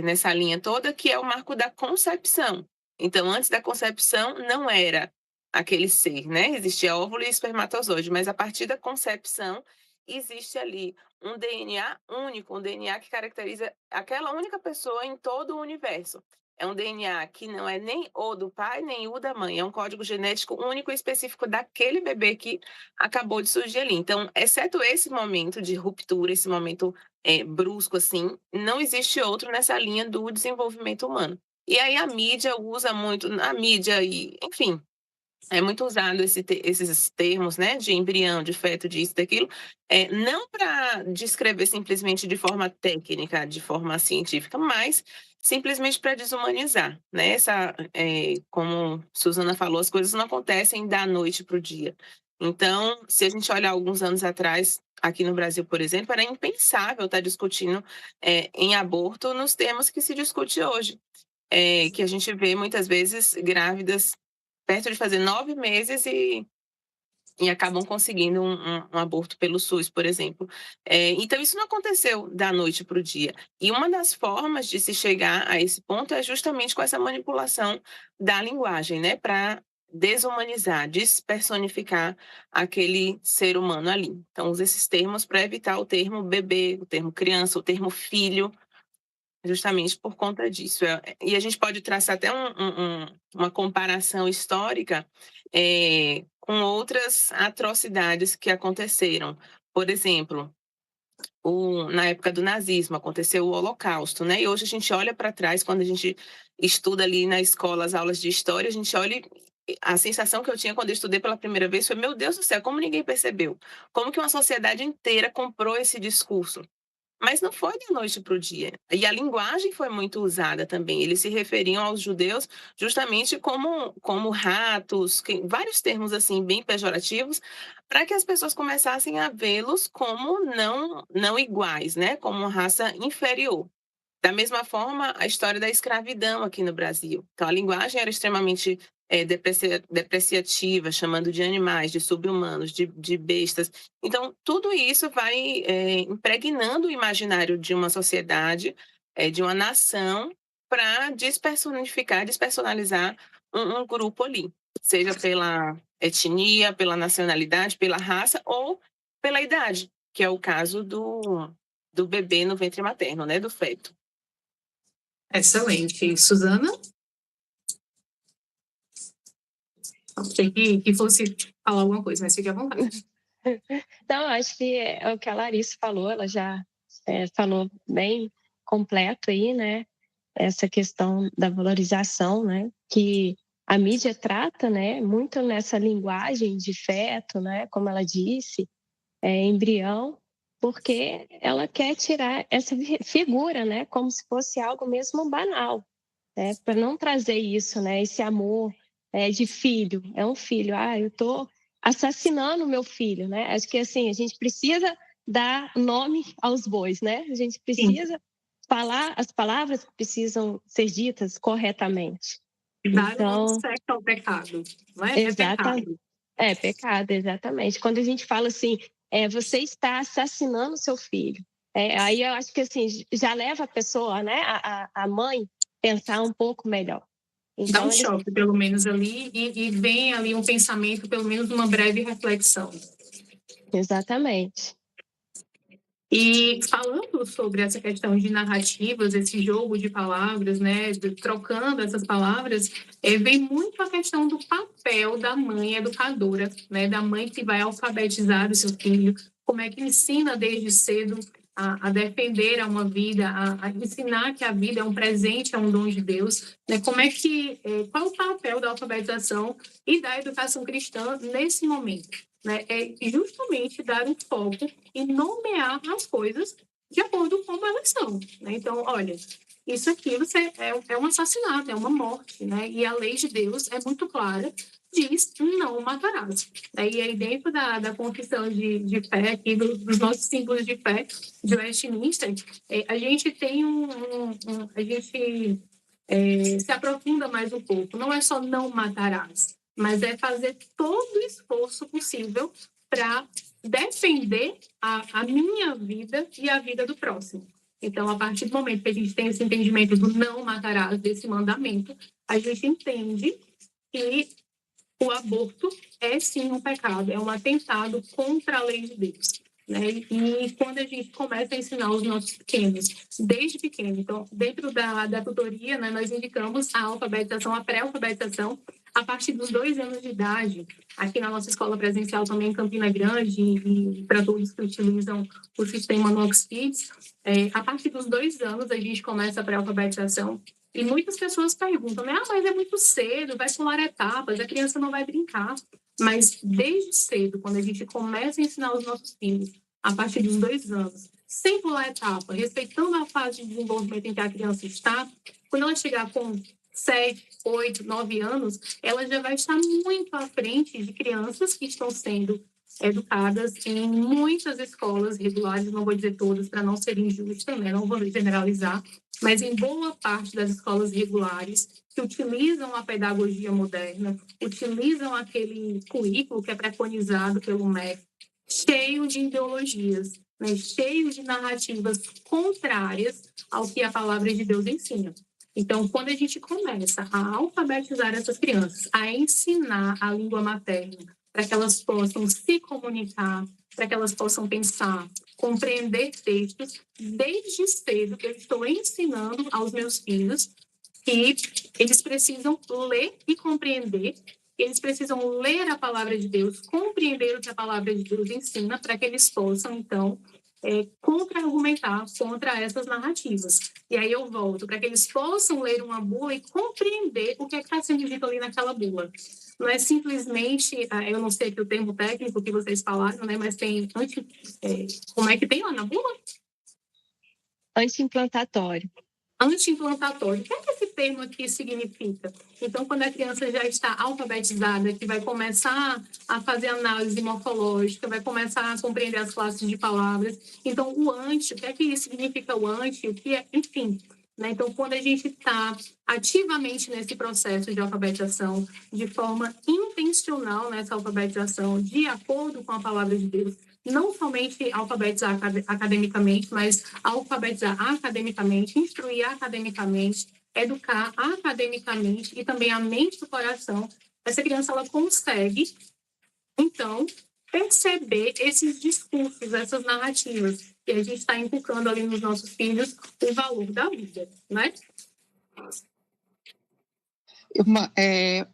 nessa linha toda, que é o marco da concepção. Então, antes da concepção, não era aquele ser, né? Existia óvulo e espermatozoide, mas a partir da concepção existe ali um DNA único, um DNA que caracteriza aquela única pessoa em todo o universo. É um DNA que não é nem o do pai, nem o da mãe. É um código genético único e específico daquele bebê que acabou de surgir ali. Então, exceto esse momento de ruptura, esse momento brusco, assim, não existe outro nessa linha do desenvolvimento humano. E aí a mídia usa muito, a mídia e, enfim, é muito usado esses termos, né, de embrião, de feto, disso, daquilo, não para descrever simplesmente de forma técnica, de forma científica, mas simplesmente para desumanizar, né? Como Suzana falou, as coisas não acontecem da noite para o dia. Então, se a gente olhar alguns anos atrás, aqui no Brasil, por exemplo, era impensável estar discutindo em aborto nos termos que se discute hoje. Que a gente vê muitas vezes grávidas perto de fazer 9 meses e acabam conseguindo um aborto pelo SUS, por exemplo. Então, isso não aconteceu da noite para o dia. E uma das formas de se chegar a esse ponto é justamente com essa manipulação da linguagem, né? Para desumanizar, despersonificar aquele ser humano ali. Então, usa esses termos para evitar o termo bebê, o termo criança, o termo filho, justamente por conta disso. E a gente pode traçar até uma comparação histórica com outras atrocidades que aconteceram. Por exemplo, na época do nazismo, aconteceu o Holocausto, né? E hoje a gente olha para trás, quando a gente estuda ali na escola as aulas de história, a gente olha a sensação que eu tinha quando eu estudei pela primeira vez foi: meu Deus do céu, como ninguém percebeu? Como que uma sociedade inteira comprou esse discurso? Mas não foi da noite para o dia. E a linguagem foi muito usada também. Eles se referiam aos judeus justamente como ratos, vários termos assim bem pejorativos, para que as pessoas começassem a vê-los como não iguais, né? Como uma raça inferior. Da mesma forma, a história da escravidão aqui no Brasil. Então, a linguagem era extremamente depreciativa, chamando de animais, de sub-humanos, de bestas. Então, tudo isso vai impregnando o imaginário de uma sociedade, de uma nação, para despersonificar, despersonalizar um grupo ali, seja pela etnia, pela nacionalidade, pela raça ou pela idade, que é o caso do bebê no ventre materno, né, do feto. Excelente. Suzana? Achei que fosse falar alguma coisa, mas fique à vontade. Não, acho que é o que a Larissa falou, ela já falou bem completo aí, né? Essa questão da valorização, né? Que a mídia trata, né? Muito nessa linguagem de feto, né? Como ela disse, embrião, porque ela quer tirar essa figura, né? Como se fosse algo mesmo banal, né? Para não trazer isso, né? Esse amor de filho, é um filho. Ah, eu estou assassinando o meu filho, né? Acho que assim a gente precisa dar nome aos bois, né? A gente precisa falar as palavras que precisam ser ditas corretamente. Dar o nome certo ao pecado, não é? Exatamente. É pecado, exatamente. Quando a gente fala assim, você está assassinando o seu filho, aí eu acho que assim já leva a pessoa, né, a mãe, pensar um pouco melhor. Então, dá um choque, pelo menos, ali, e vem ali um pensamento, pelo menos uma breve reflexão. Exatamente. E falando sobre essa questão de narrativas, esse jogo de palavras, né, trocando essas palavras, vem muito a questão do papel da mãe educadora, né, da mãe que vai alfabetizar o seu filho, como é que ensina desde cedo a defender a uma vida, a ensinar que a vida é um presente, é um dom de Deus, né? Como é que, qual é o papel da alfabetização e da educação cristã nesse momento? Né? É justamente dar um foco e nomear as coisas de acordo com como elas são. Né? Então, olha, isso aqui é um assassinato, é uma morte, né? E a lei de Deus é muito clara, diz não matarás. E aí dentro da confissão de fé, aqui dos nossos símbolos de fé de Westminster, a gente tem a gente se aprofunda mais um pouco. Não é só não matarás, mas é fazer todo o esforço possível para defender a minha vida e a vida do próximo. Então, a partir do momento que a gente tem esse entendimento do não matarás, desse mandamento, a gente entende que o aborto é sim um pecado, é um atentado contra a lei de Deus. Né? E quando a gente começa a ensinar os nossos pequenos, desde pequeno, então, dentro da tutoria, né, nós indicamos a alfabetização, a pré-alfabetização, a partir dos 2 anos de idade, aqui na nossa escola presencial também em Campina Grande, e para todos que utilizam o sistema Nox Kids, a partir dos 2 anos a gente começa a pré-alfabetização. E muitas pessoas perguntam, né? Mas é muito cedo, vai pular etapas, a criança não vai brincar. Mas desde cedo, quando a gente começa a ensinar os nossos filhos, a partir dos 2 anos, sem pular etapa, respeitando a fase de desenvolvimento em que a criança está, quando ela chegar com 7, 8, 9 anos, ela já vai estar muito à frente de crianças que estão sendo educadas em muitas escolas regulares, não vou dizer todas para não ser injusta, né? Não vou generalizar, mas em boa parte das escolas regulares que utilizam a pedagogia moderna, utilizam aquele currículo que é preconizado pelo MEC, cheio de ideologias, né? Cheio de narrativas contrárias ao que a palavra de Deus ensina. Então, quando a gente começa a alfabetizar essas crianças, a ensinar a língua materna, para que elas possam se comunicar, para que elas possam pensar, compreender textos, desde cedo que eu estou ensinando aos meus filhos que eles precisam ler e compreender, eles precisam ler a palavra de Deus, compreender o que a palavra de Deus ensina, para que eles possam, então, contra-argumentar contra essas narrativas. E aí eu volto, para que eles possam ler uma bula e compreender o que está sendo dito ali naquela bula. Não é simplesmente, eu não sei aqui o termo técnico que vocês falaram, né, mas tem como é que tem lá na bula? Anti-implantatório. Anti-implantatório. O que é que esse termo aqui significa? Então, quando a criança já está alfabetizada, que vai começar a fazer análise morfológica, vai começar a compreender as classes de palavras. Então, o anti, o que é que significa o anti? O que é, enfim. Né? Então, quando a gente está ativamente nesse processo de alfabetização, de forma intencional nessa alfabetização, de acordo com a palavra de Deus, não somente alfabetizar academicamente, mas alfabetizar academicamente, instruir academicamente, educar academicamente e também a mente do coração, essa criança ela consegue, então, perceber esses discursos, essas narrativas, que a gente está inculcando ali nos nossos filhos o valor da vida, né?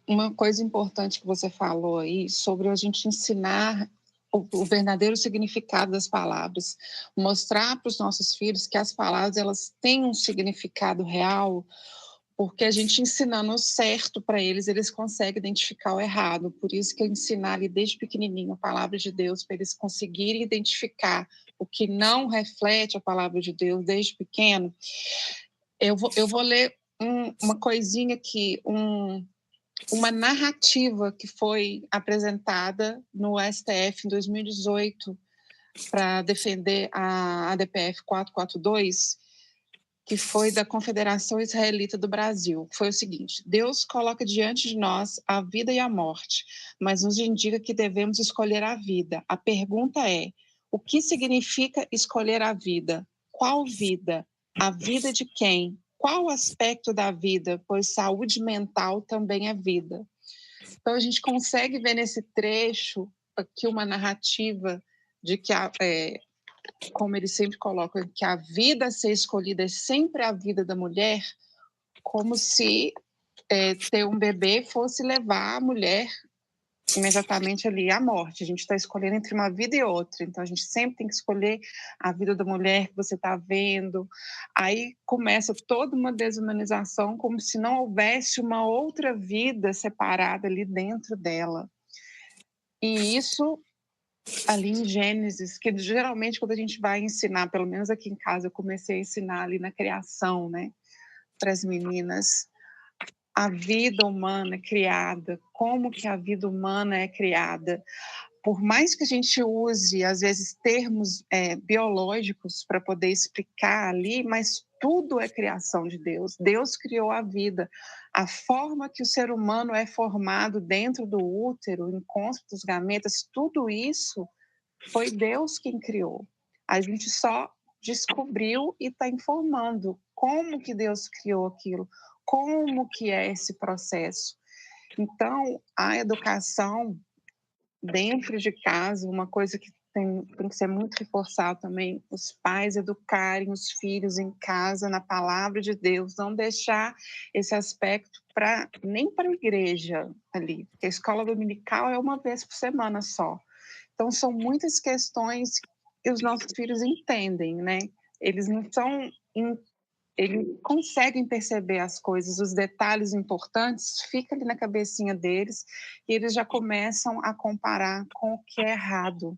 Uma coisa importante que você falou aí sobre a gente ensinar o verdadeiro significado das palavras, mostrar para os nossos filhos que as palavras elas têm um significado real, porque a gente ensinando o certo para eles, eles conseguem identificar o errado. Por isso que eu ensinar ali desde pequenininho a palavra de Deus, para eles conseguirem identificar o que não reflete a palavra de Deus desde pequeno. Eu vou ler uma coisinha aqui, uma narrativa que foi apresentada no STF em 2018 para defender a ADPF 442, que foi da Confederação Israelita do Brasil. Foi o seguinte: Deus coloca diante de nós a vida e a morte, mas nos indica que devemos escolher a vida. A pergunta é: o que significa escolher a vida? Qual vida? A vida de quem? Qual aspecto da vida? Pois saúde mental também é vida. Então, a gente consegue ver nesse trecho aqui uma narrativa de que, como eles sempre colocam, que a vida a ser escolhida é sempre a vida da mulher, como se ter um bebê fosse levar a mulher imediatamente ali à morte. A gente está escolhendo entre uma vida e outra, então a gente sempre tem que escolher a vida da mulher que você está vendo. Aí começa toda uma desumanização, como se não houvesse uma outra vida separada ali dentro dela. E isso ali em Gênesis, que geralmente quando a gente vai ensinar, pelo menos aqui em casa, eu comecei a ensinar ali na criação, né, para as meninas, a vida humana é criada, como que a vida humana é criada. Por mais que a gente use, às vezes, termos biológicos para poder explicar ali, mas tudo é criação de Deus. Deus criou a vida. A forma que o ser humano é formado dentro do útero, o encontro dos gametas, tudo isso foi Deus quem criou. A gente só descobriu e está informando como que Deus criou aquilo, como que é esse processo. Então, a educação dentro de casa, uma coisa que tem que ser muito reforçado também, os pais educarem os filhos em casa, na palavra de Deus, não deixar esse aspecto nem para a igreja ali, porque a escola dominical é uma vez por semana só. Então, são muitas questões que os nossos filhos entendem, né? Eles não são... Eles conseguem perceber as coisas, os detalhes importantes, fica ali na cabecinha deles e eles já começam a comparar com o que é errado.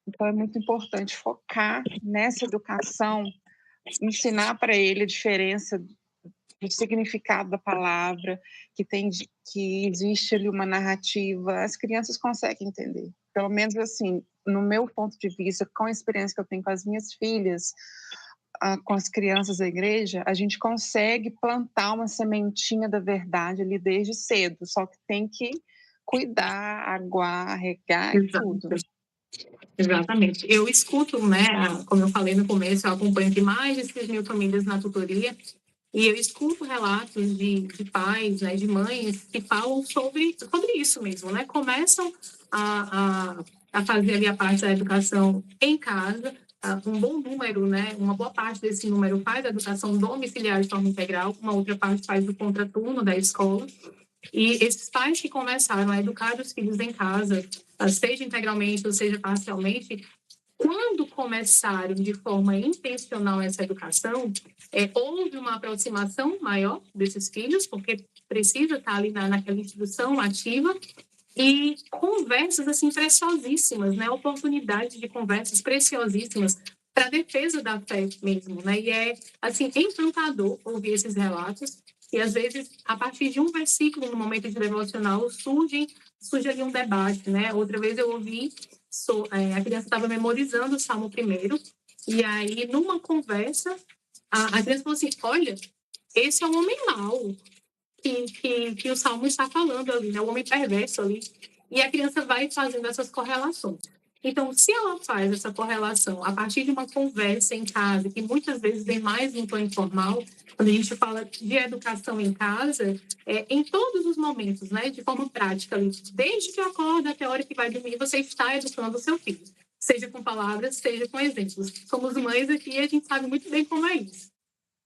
Então, é muito importante focar nessa educação, ensinar para ele a diferença do significado da palavra, que existe ali uma narrativa. As crianças conseguem entender. Pelo menos, assim, no meu ponto de vista, com a experiência que eu tenho com as minhas filhas, com as crianças da igreja, a gente consegue plantar uma sementinha da verdade ali desde cedo, só que tem que cuidar, aguar, regar e tudo. Exatamente. Eu escuto, né, como eu falei no começo, eu acompanho de mais de 6 mil famílias na tutoria, e eu escuto relatos de pais, né, de mães que falam sobre isso mesmo, né? Começam a fazer ali a parte da educação em casa, um bom número, né? Uma boa parte desse número faz a educação domiciliar de forma integral, uma outra parte faz o contraturno da escola. E esses pais que começaram a educar os filhos em casa, seja integralmente ou seja parcialmente, quando começaram de forma intencional essa educação, houve uma aproximação maior desses filhos, porque precisa estar ali naquela instituição ativa, e conversas assim preciosíssimas, né? Oportunidades de conversas preciosíssimas para a defesa da fé mesmo, né? E é assim encantador ouvir esses relatos. E às vezes, a partir de um versículo no momento de devocional, surge ali um debate, né? Outra vez eu ouvi, a criança estava memorizando o Salmo 1, e aí, numa conversa, a criança falou assim: olha, esse é um homem mau que o Salmo está falando ali, né? O homem perverso ali. E a criança vai fazendo essas correlações. Então, se ela faz essa correlação a partir de uma conversa em casa, que muitas vezes vem mais no tom informal, quando a gente fala de educação em casa, em todos os momentos, né, de forma prática, desde que acorda até a hora que vai dormir, você está educando o seu filho, seja com palavras, seja com exemplos. Somos mães aqui e a gente sabe muito bem como é isso.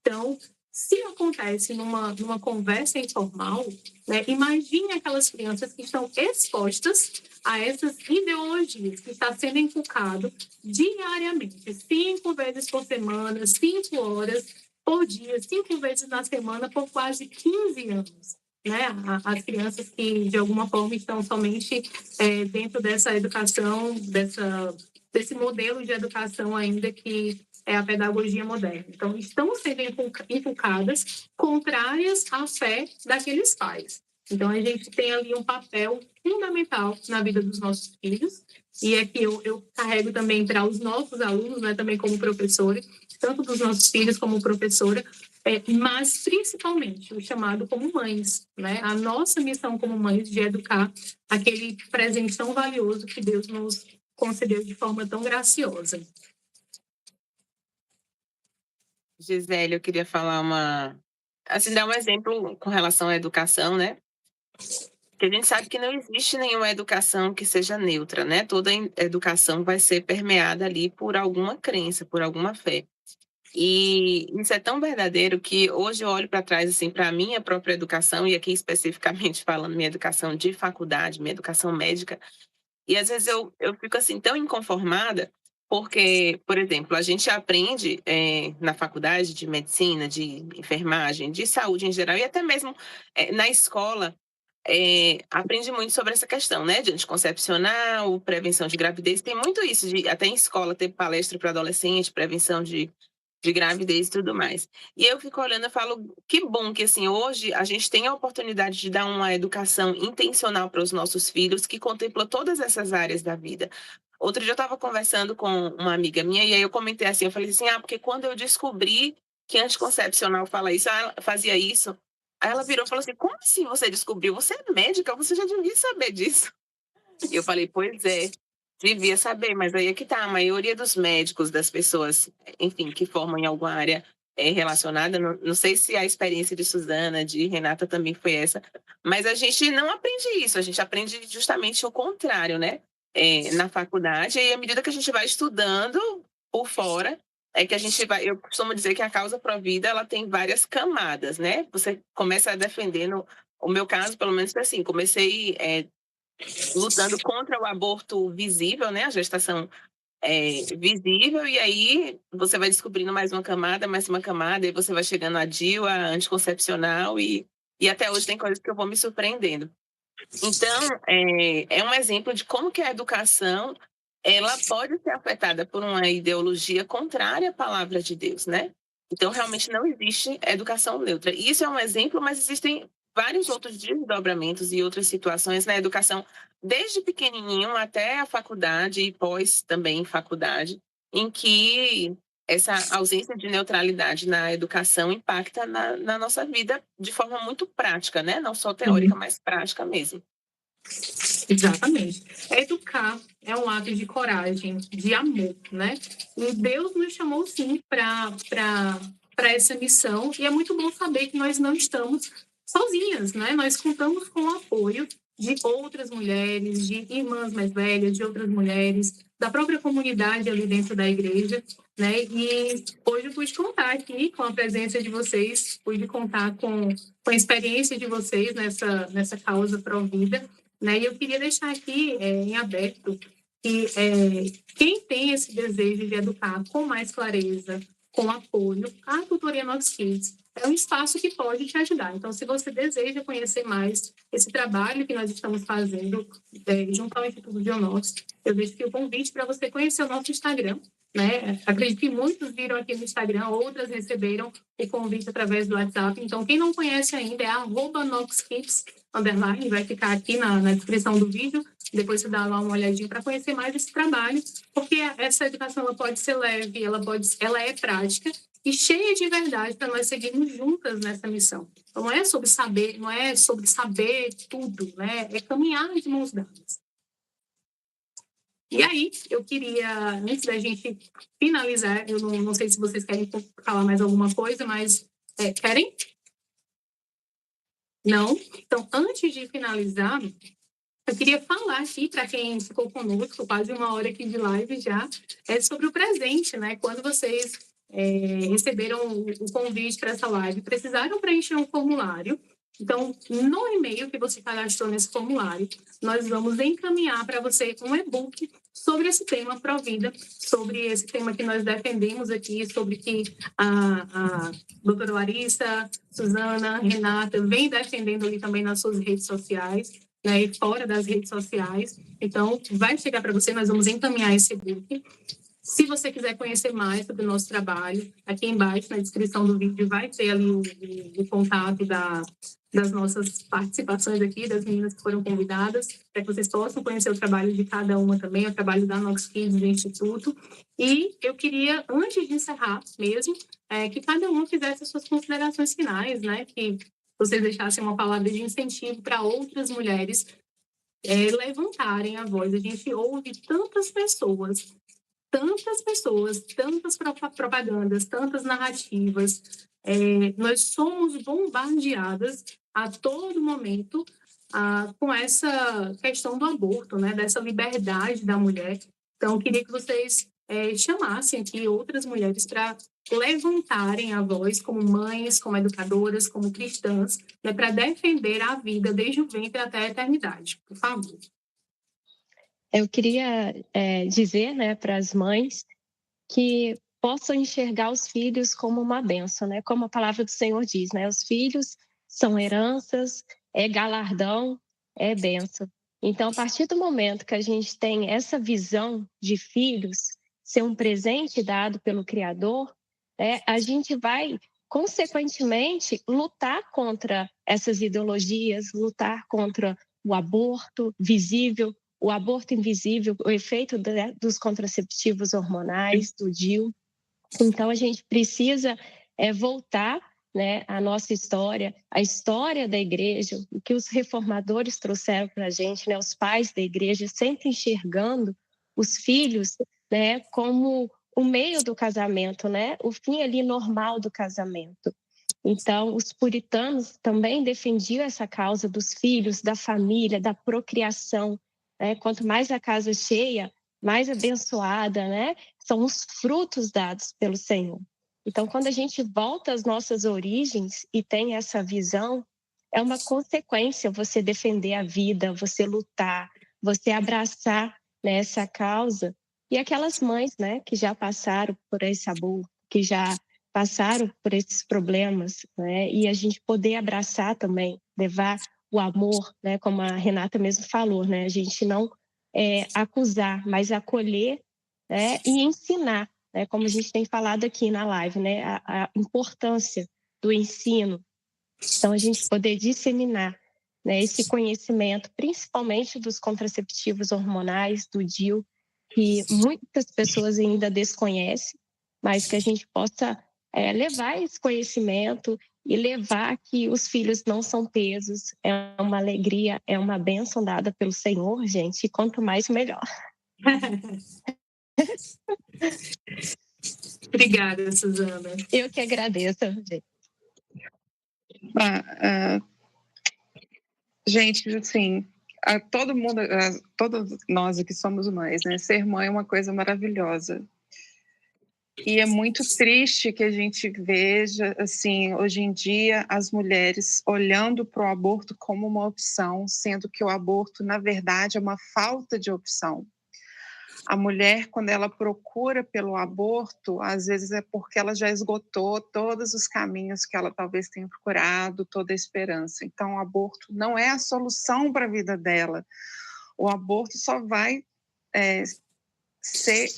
Então, se acontece numa conversa informal, né, imagine aquelas crianças que estão expostas a essas ideologias que está sendo inculcado diariamente, 5 vezes por semana, 5 horas por dia, 5 vezes na semana, por quase 15 anos. Né? As crianças que, de alguma forma, estão somente dentro dessa educação, desse modelo de educação ainda que é a pedagogia moderna. Então, estão sendo inculcadas contrárias à fé daqueles pais. Então, a gente tem ali um papel fundamental na vida dos nossos filhos, e é que eu carrego também para os nossos alunos, né, também como professora, tanto dos nossos filhos como professora, mas principalmente o chamado como mães, né? A nossa missão como mães de educar aquele presente tão valioso que Deus nos concedeu de forma tão graciosa. Gisele, eu queria falar dar um exemplo com relação à educação, né? Porque a gente sabe que não existe nenhuma educação que seja neutra, né? Toda educação vai ser permeada ali por alguma crença, por alguma fé. E isso é tão verdadeiro que hoje eu olho para trás, assim, para a minha própria educação, e aqui especificamente falando minha educação de faculdade, minha educação médica, e às vezes eu fico, assim, tão inconformada, porque, por exemplo, a gente aprende na faculdade de medicina, de enfermagem, de saúde em geral, e até mesmo na escola, aprende muito sobre essa questão, né, de anticoncepcional, prevenção de gravidez, tem muito isso, de até em escola ter palestra para adolescente, prevenção de gravidez e tudo mais. E eu fico olhando e falo, que bom que, assim, hoje a gente tem a oportunidade de dar uma educação intencional para os nossos filhos, que contempla todas essas áreas da vida. Outro dia eu estava conversando com uma amiga minha, e aí eu comentei assim, eu falei assim, porque quando eu descobri que anticoncepcional fazia isso, aí ela virou e falou assim, como assim você descobriu? Você é médica, você já devia saber disso. E eu falei, pois é, devia saber, mas aí é que tá, a maioria dos médicos, das pessoas, enfim, que formam em alguma área relacionada, não sei se a experiência de Suzana, de Renata também foi essa, mas a gente não aprende isso, a gente aprende justamente o contrário, né? Na faculdade, e à medida que a gente vai estudando por fora, é que a gente vai, eu costumo dizer que a causa provida, ela tem várias camadas, né? Você começa defendendo, o meu caso, pelo menos, foi assim, comecei lutando contra o aborto visível, né? A gestação visível, e aí você vai descobrindo mais uma camada, e você vai chegando a DIU, a anticoncepcional, e até hoje tem coisas que eu vou me surpreendendo. Então, é um exemplo de como que a educação ela pode ser afetada por uma ideologia contrária à palavra de Deus, né? Então, realmente não existe educação neutra. Isso é um exemplo, mas existem vários outros desdobramentos e outras situações na educação, desde pequenininho até a faculdade e pós também faculdade, em que essa ausência de neutralidade na educação impacta na nossa vida de forma muito prática, né? Não só teórica, mas prática mesmo. Exatamente. Educar é um ato de coragem, de amor, né? E Deus nos chamou, sim, para essa missão, e é muito bom saber que nós não estamos sozinhas, né? Nós contamos com o apoio de outras mulheres, de irmãs mais velhas, de outras mulheres, da própria comunidade ali dentro da igreja, né? E hoje eu pude contar aqui com a presença de vocês, pude contar com a experiência de vocês nessa causa Provida, né? E eu queria deixar aqui em aberto que quem tem esse desejo de educar com mais clareza, com apoio, a Tutoria Nox Kids é um espaço que pode te ajudar. Então, se você deseja conhecer mais esse trabalho que nós estamos fazendo junto ao Instituto Dionox, eu deixo aqui o convite para você conhecer o nosso Instagram, né? Acredito que muitos viram aqui no Instagram, outras receberam o convite através do WhatsApp. Então, quem não conhece ainda é @NoxKids_, vai ficar aqui na descrição do vídeo. Depois você dá lá uma olhadinha para conhecer mais esse trabalho, porque essa educação ela pode ser leve, ela é prática e cheia de verdade para nós seguirmos juntas nessa missão. Então, não é sobre saber tudo, né? É caminhar de mãos dadas. E aí, eu queria, antes da gente finalizar, eu não sei se vocês querem falar mais alguma coisa, mas querem? Não? Então, antes de finalizar, eu queria falar aqui para quem ficou conosco, quase 1 hora aqui de live já, sobre o presente, né? Quando vocês receberam o convite para essa live, precisaram preencher um formulário. Então, no e-mail que você cadastrou nesse formulário, nós vamos encaminhar para você um e-book sobre esse tema Provida, sobre esse tema que nós defendemos aqui, sobre que a doutora Larissa, Suzana, Renata vem defendendo ali também nas suas redes sociais, né, e fora das redes sociais. Então, vai chegar para você, nós vamos encaminhar esse e-book. Se você quiser conhecer mais sobre o nosso trabalho, aqui embaixo, na descrição do vídeo, vai ter ali o contato das nossas participações aqui, das meninas que foram convidadas, para que vocês possam conhecer o trabalho de cada uma também, o trabalho da Nox Kids, do Instituto. E eu queria, antes de encerrar mesmo, que cada uma fizesse as suas considerações finais, né? Que vocês deixassem uma palavra de incentivo para outras mulheres levantarem a voz. A gente ouve tantas pessoas, tantas propagandas, tantas narrativas. Nós somos bombardeadas a todo momento com essa questão do aborto, né? Dessa liberdade da mulher. Então, eu queria que vocês chamassem aqui outras mulheres para levantarem a voz como mães, como educadoras, como cristãs, né? Para defender a vida desde o ventre até a eternidade. Por favor. Eu queria dizer, né, para as mães que possam enxergar os filhos como uma bênção, né? Como a palavra do Senhor diz, né? Os filhos são heranças, é galardão, é bênção. Então, a partir do momento que a gente tem essa visão de filhos ser um presente dado pelo Criador, a gente vai, consequentemente, lutar contra essas ideologias, lutar contra o aborto visível, o aborto invisível, o efeito dos contraceptivos hormonais, do DIU. Então, a gente precisa voltar, né, à nossa história, a história da igreja, o que os reformadores trouxeram para a gente, né, os pais da igreja, sempre enxergando os filhos, né, como o meio do casamento, né, o fim ali normal do casamento. Então, os puritanos também defendiam essa causa dos filhos, da família, da procriação. Né? Quanto mais a casa cheia, mais abençoada, né? São os frutos dados pelo Senhor. Então, quando a gente volta às nossas origens e tem essa visão, é uma consequência você defender a vida, você lutar, você abraçar, né, essa causa. E aquelas mães, né, que já passaram por esse aborto, que já passaram por esses problemas, né? E a gente poder abraçar também, levar o amor, né? Como a Renata mesmo falou, né? A gente não acusar, mas acolher, né? E ensinar, né? Como a gente tem falado aqui na live, né? A importância do ensino. Então, a gente poder disseminar, né, esse conhecimento, principalmente dos contraceptivos hormonais, do DIU, que muitas pessoas ainda desconhecem, mas que a gente possa levar esse conhecimento e levar que os filhos não são pesos, é uma alegria, é uma bênção dada pelo Senhor, gente, e quanto mais, melhor. Obrigada, Suzana. Eu que agradeço, gente. Gente, assim, todo mundo, todos nós aqui somos mães, né? Ser mãe é uma coisa maravilhosa. E é muito triste que a gente veja, assim, hoje em dia, as mulheres olhando para o aborto como uma opção, sendo que o aborto, na verdade, é uma falta de opção. A mulher, quando ela procura pelo aborto, às vezes é porque ela já esgotou todos os caminhos que ela talvez tenha procurado, toda a esperança. Então, o aborto não é a solução para a vida dela. O aborto só vai ser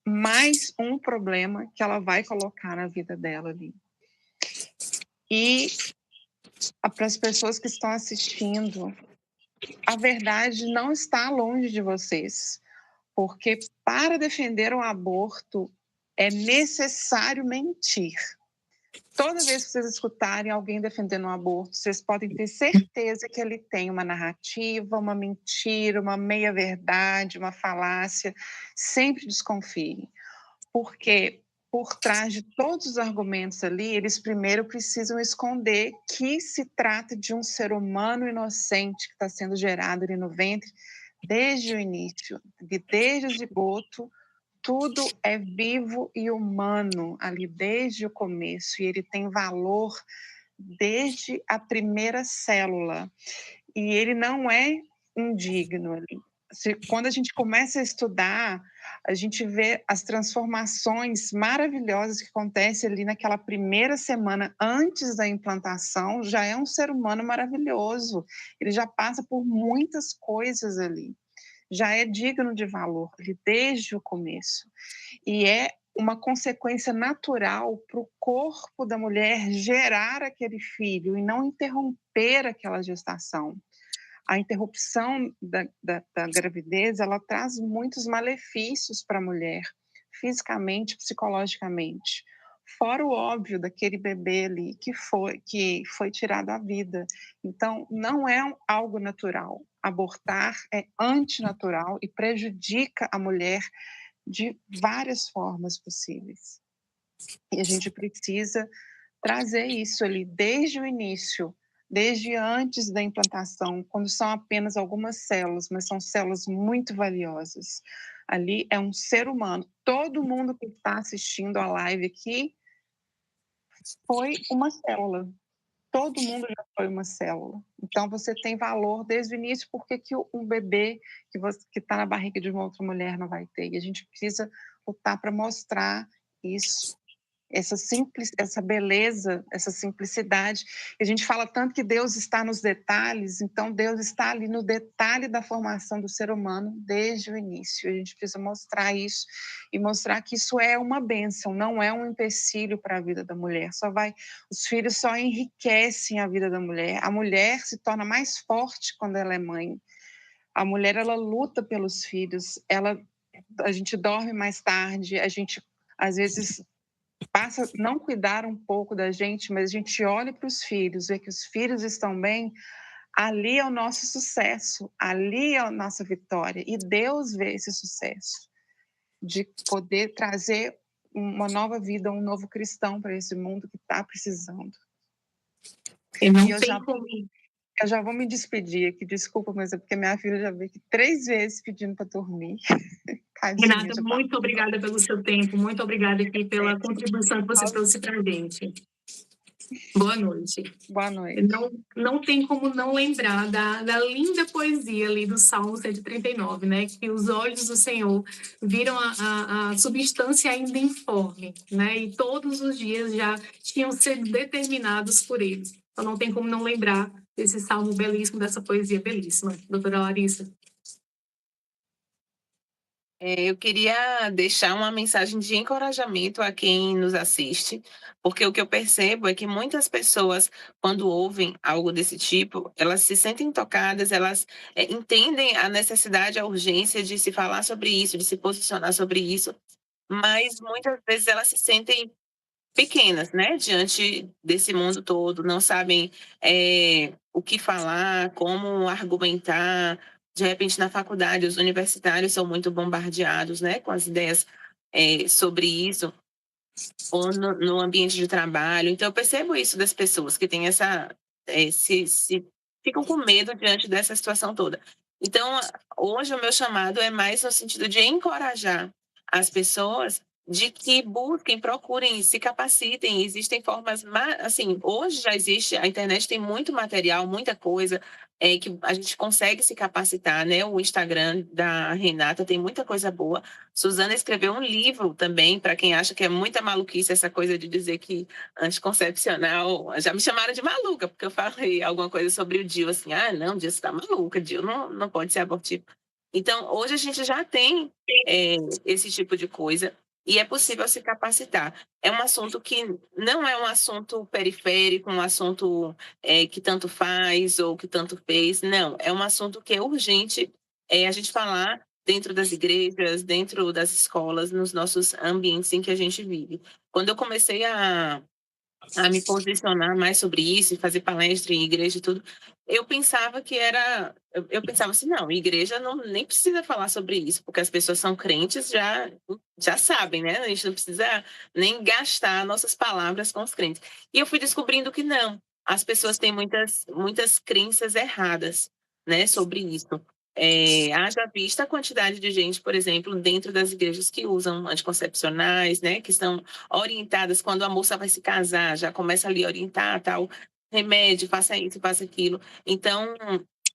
mais um problema que ela vai colocar na vida dela ali. E para as pessoas que estão assistindo, a verdade não está longe de vocês, porque para defender o aborto é necessário mentir. Toda vez que vocês escutarem alguém defendendo um aborto, vocês podem ter certeza que ele tem uma narrativa, uma mentira, uma meia-verdade, uma falácia. Sempre desconfiem, porque por trás de todos os argumentos ali, eles primeiro precisam esconder que se trata de um ser humano inocente que está sendo gerado ali no ventre desde o início, desde o zigoto. Tudo é vivo e humano ali desde o começo, e ele tem valor desde a primeira célula. E ele não é indigno ali. Quando a gente começa a estudar, a gente vê as transformações maravilhosas que acontecem ali naquela primeira semana antes da implantação. Já é um ser humano maravilhoso, ele já passa por muitas coisas ali, já é digno de valor ali desde o começo. E é uma consequência natural para o corpo da mulher gerar aquele filho e não interromper aquela gestação. A interrupção da gravidez, ela traz muitos malefícios para a mulher, fisicamente, psicologicamente. Fora o óbvio daquele bebê ali que foi tirado a vida. Então, não é algo natural. Abortar é antinatural e prejudica a mulher de várias formas possíveis. E a gente precisa trazer isso ali desde o início, desde antes da implantação, quando são apenas algumas células, mas são células muito valiosas. Ali é um ser humano. Todo mundo que está assistindo a live aqui foi uma célula. Todo mundo já foi uma célula. Então, você tem valor desde o início. Por que um bebê que está na barriga de uma outra mulher não vai ter? E a gente precisa lutar para mostrar isso, essa beleza, essa simplicidade. E a gente fala tanto que Deus está nos detalhes, então Deus está ali no detalhe da formação do ser humano desde o início. A gente precisa mostrar isso e mostrar que isso é uma bênção, não é um empecilho para a vida da mulher. Os filhos só enriquecem a vida da mulher. A mulher se torna mais forte quando ela é mãe. A mulher, ela luta pelos filhos, a gente dorme mais tarde, a gente às vezes passa a não cuidar um pouco da gente, mas a gente olha para os filhos, vê que os filhos estão bem, ali é o nosso sucesso, ali é a nossa vitória. E Deus vê esse sucesso de poder trazer uma nova vida, um novo cristão para esse mundo que está precisando. E não tem como. Eu já vou me despedir aqui, desculpa, mas é porque minha filha já veio aqui 3 vezes pedindo para dormir. Renata, muito obrigada pelo seu tempo, muito obrigada aqui pela contribuição que você trouxe para a gente. Boa noite. Boa noite. Não tem como não lembrar da linda poesia ali do Salmo 139, né? Que os olhos do Senhor viram a substância ainda informe, né? E todos os dias já tinham sido determinados por ele. Então não tem como não lembrar desse salmo belíssimo, dessa poesia belíssima. Doutora Larissa. Eu queria deixar uma mensagem de encorajamento a quem nos assiste, porque o que eu percebo é que muitas pessoas, quando ouvem algo desse tipo, elas se sentem tocadas, elas entendem a necessidade, a urgência de se falar sobre isso, de se posicionar sobre isso, mas muitas vezes elas se sentem pequenas, né, diante desse mundo todo, não sabem o que falar, como argumentar. De repente, na faculdade, os universitários são muito bombardeados, né, com as ideias sobre isso, ou no ambiente de trabalho. Então, eu percebo isso das pessoas que têm ficam com medo diante dessa situação toda. Então, hoje o meu chamado é mais no sentido de encorajar as pessoas de que busquem, procurem, se capacitem. Existem formas, assim, hoje já existe, a internet tem muito material, muita coisa que a gente consegue se capacitar, né? O Instagram da Renata tem muita coisa boa. Suzana escreveu um livro também, para quem acha que é muita maluquice essa coisa de dizer que anticoncepcional, já me chamaram de maluca, porque eu falei alguma coisa sobre o DIU, assim, não, DIU, você está maluca, DIU não pode ser abortivo. Então, hoje a gente já tem esse tipo de coisa, e é possível se capacitar. É um assunto que não é um assunto periférico, um assunto que tanto faz ou que tanto fez, não. É um assunto que é urgente a gente falar dentro das igrejas, dentro das escolas, nos nossos ambientes em que a gente vive. Quando eu comecei a a me posicionar mais sobre isso e fazer palestra em igreja e tudo, eu pensava que era... Eu pensava assim, não, igreja não, nem precisa falar sobre isso, porque as pessoas são crentes, já sabem, né? A gente não precisa nem gastar nossas palavras com os crentes. E eu fui descobrindo que não, as pessoas têm muitas crenças erradas, né, sobre isso. Haja vista a quantidade de gente, por exemplo, dentro das igrejas que usam anticoncepcionais, né, que são orientadas quando a moça vai se casar, já começa ali a orientar tal remédio, faça isso, faça aquilo. Então,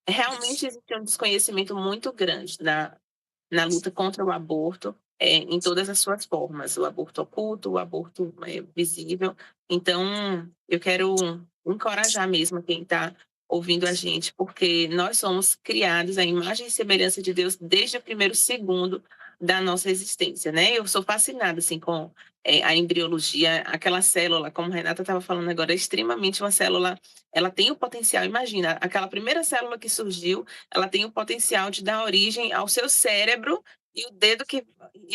realmente existe um desconhecimento muito grande na luta contra o aborto, em todas as suas formas, o aborto oculto, o aborto visível. Então, eu quero encorajar mesmo quem está ouvindo a gente, porque nós somos criados à imagem e semelhança de Deus desde o primeiro segundo da nossa existência, né? Eu sou fascinada assim com a embriologia, aquela célula, como a Renata estava falando agora, é extremamente uma célula, ela tem o potencial, imagina, aquela primeira célula que surgiu, ela tem o potencial de dar origem ao seu cérebro e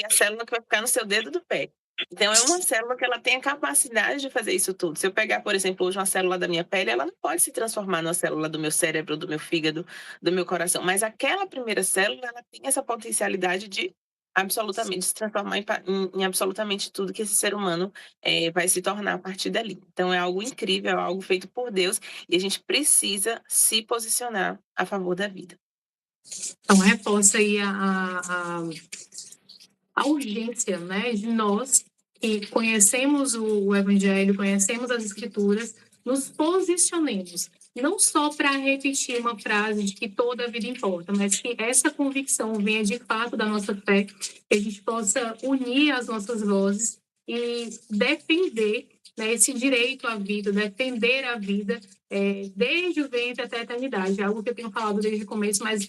a célula que vai ficar no seu dedo do pé. Então, é uma célula que ela tem a capacidade de fazer isso tudo. Se eu pegar, por exemplo, hoje uma célula da minha pele, ela não pode se transformar numa célula do meu cérebro, do meu fígado, do meu coração. Mas aquela primeira célula, ela tem essa potencialidade de absolutamente se transformar em absolutamente tudo que esse ser humano vai se tornar a partir dali. Então, é algo incrível, é algo feito por Deus e a gente precisa se posicionar a favor da vida. Então, reforça aí a urgência, né, de nós que conhecemos o Evangelho, conhecemos as Escrituras, nos posicionemos, não só para repetir uma frase de que toda a vida importa, mas que essa convicção venha de fato da nossa fé, que a gente possa unir as nossas vozes e defender, né, esse direito à vida, defender a vida desde o ventre até a eternidade. É algo que eu tenho falado desde o começo, mas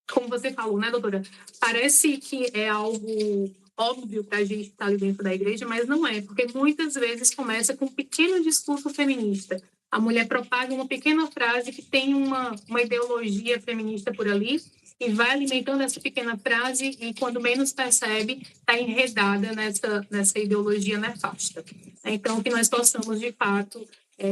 como você falou, né, doutora? Parece que é algo óbvio para a gente estar ali dentro da igreja, mas não é, porque muitas vezes começa com um pequeno discurso feminista. A mulher propaga uma pequena frase que tem uma ideologia feminista por ali e vai alimentando essa pequena frase e, quando menos percebe, está enredada nessa ideologia nefasta. Então, que nós possamos, de fato,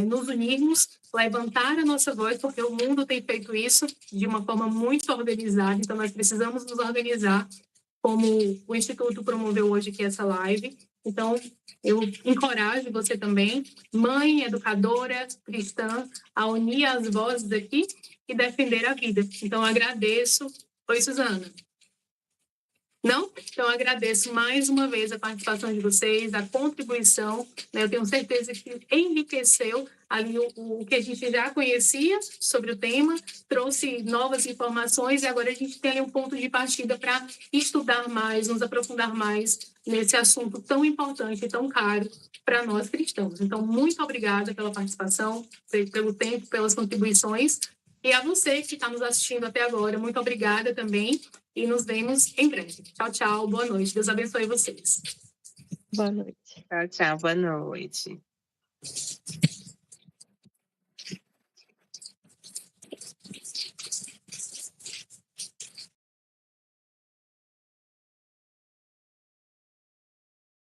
nos unirmos, levantar a nossa voz, porque o mundo tem feito isso de uma forma muito organizada, então nós precisamos nos organizar, como o Instituto promoveu hoje aqui essa live. Então, eu encorajo você também, mãe, educadora, cristã, a unir as vozes aqui e defender a vida. Então, agradeço. Oi, Suzana. Não? Então, agradeço mais uma vez a participação de vocês, a contribuição, né? Eu tenho certeza que enriqueceu ali o que a gente já conhecia sobre o tema, trouxe novas informações e agora a gente tem ali um ponto de partida para estudar mais, nos aprofundar mais nesse assunto tão importante e tão caro para nós cristãos. Então, muito obrigada pela participação, pelo tempo, pelas contribuições. E a você que está nos assistindo até agora, muito obrigada também. E nos vemos em breve. Tchau, tchau. Boa noite. Deus abençoe vocês. Boa noite. Tchau, tchau. Boa noite.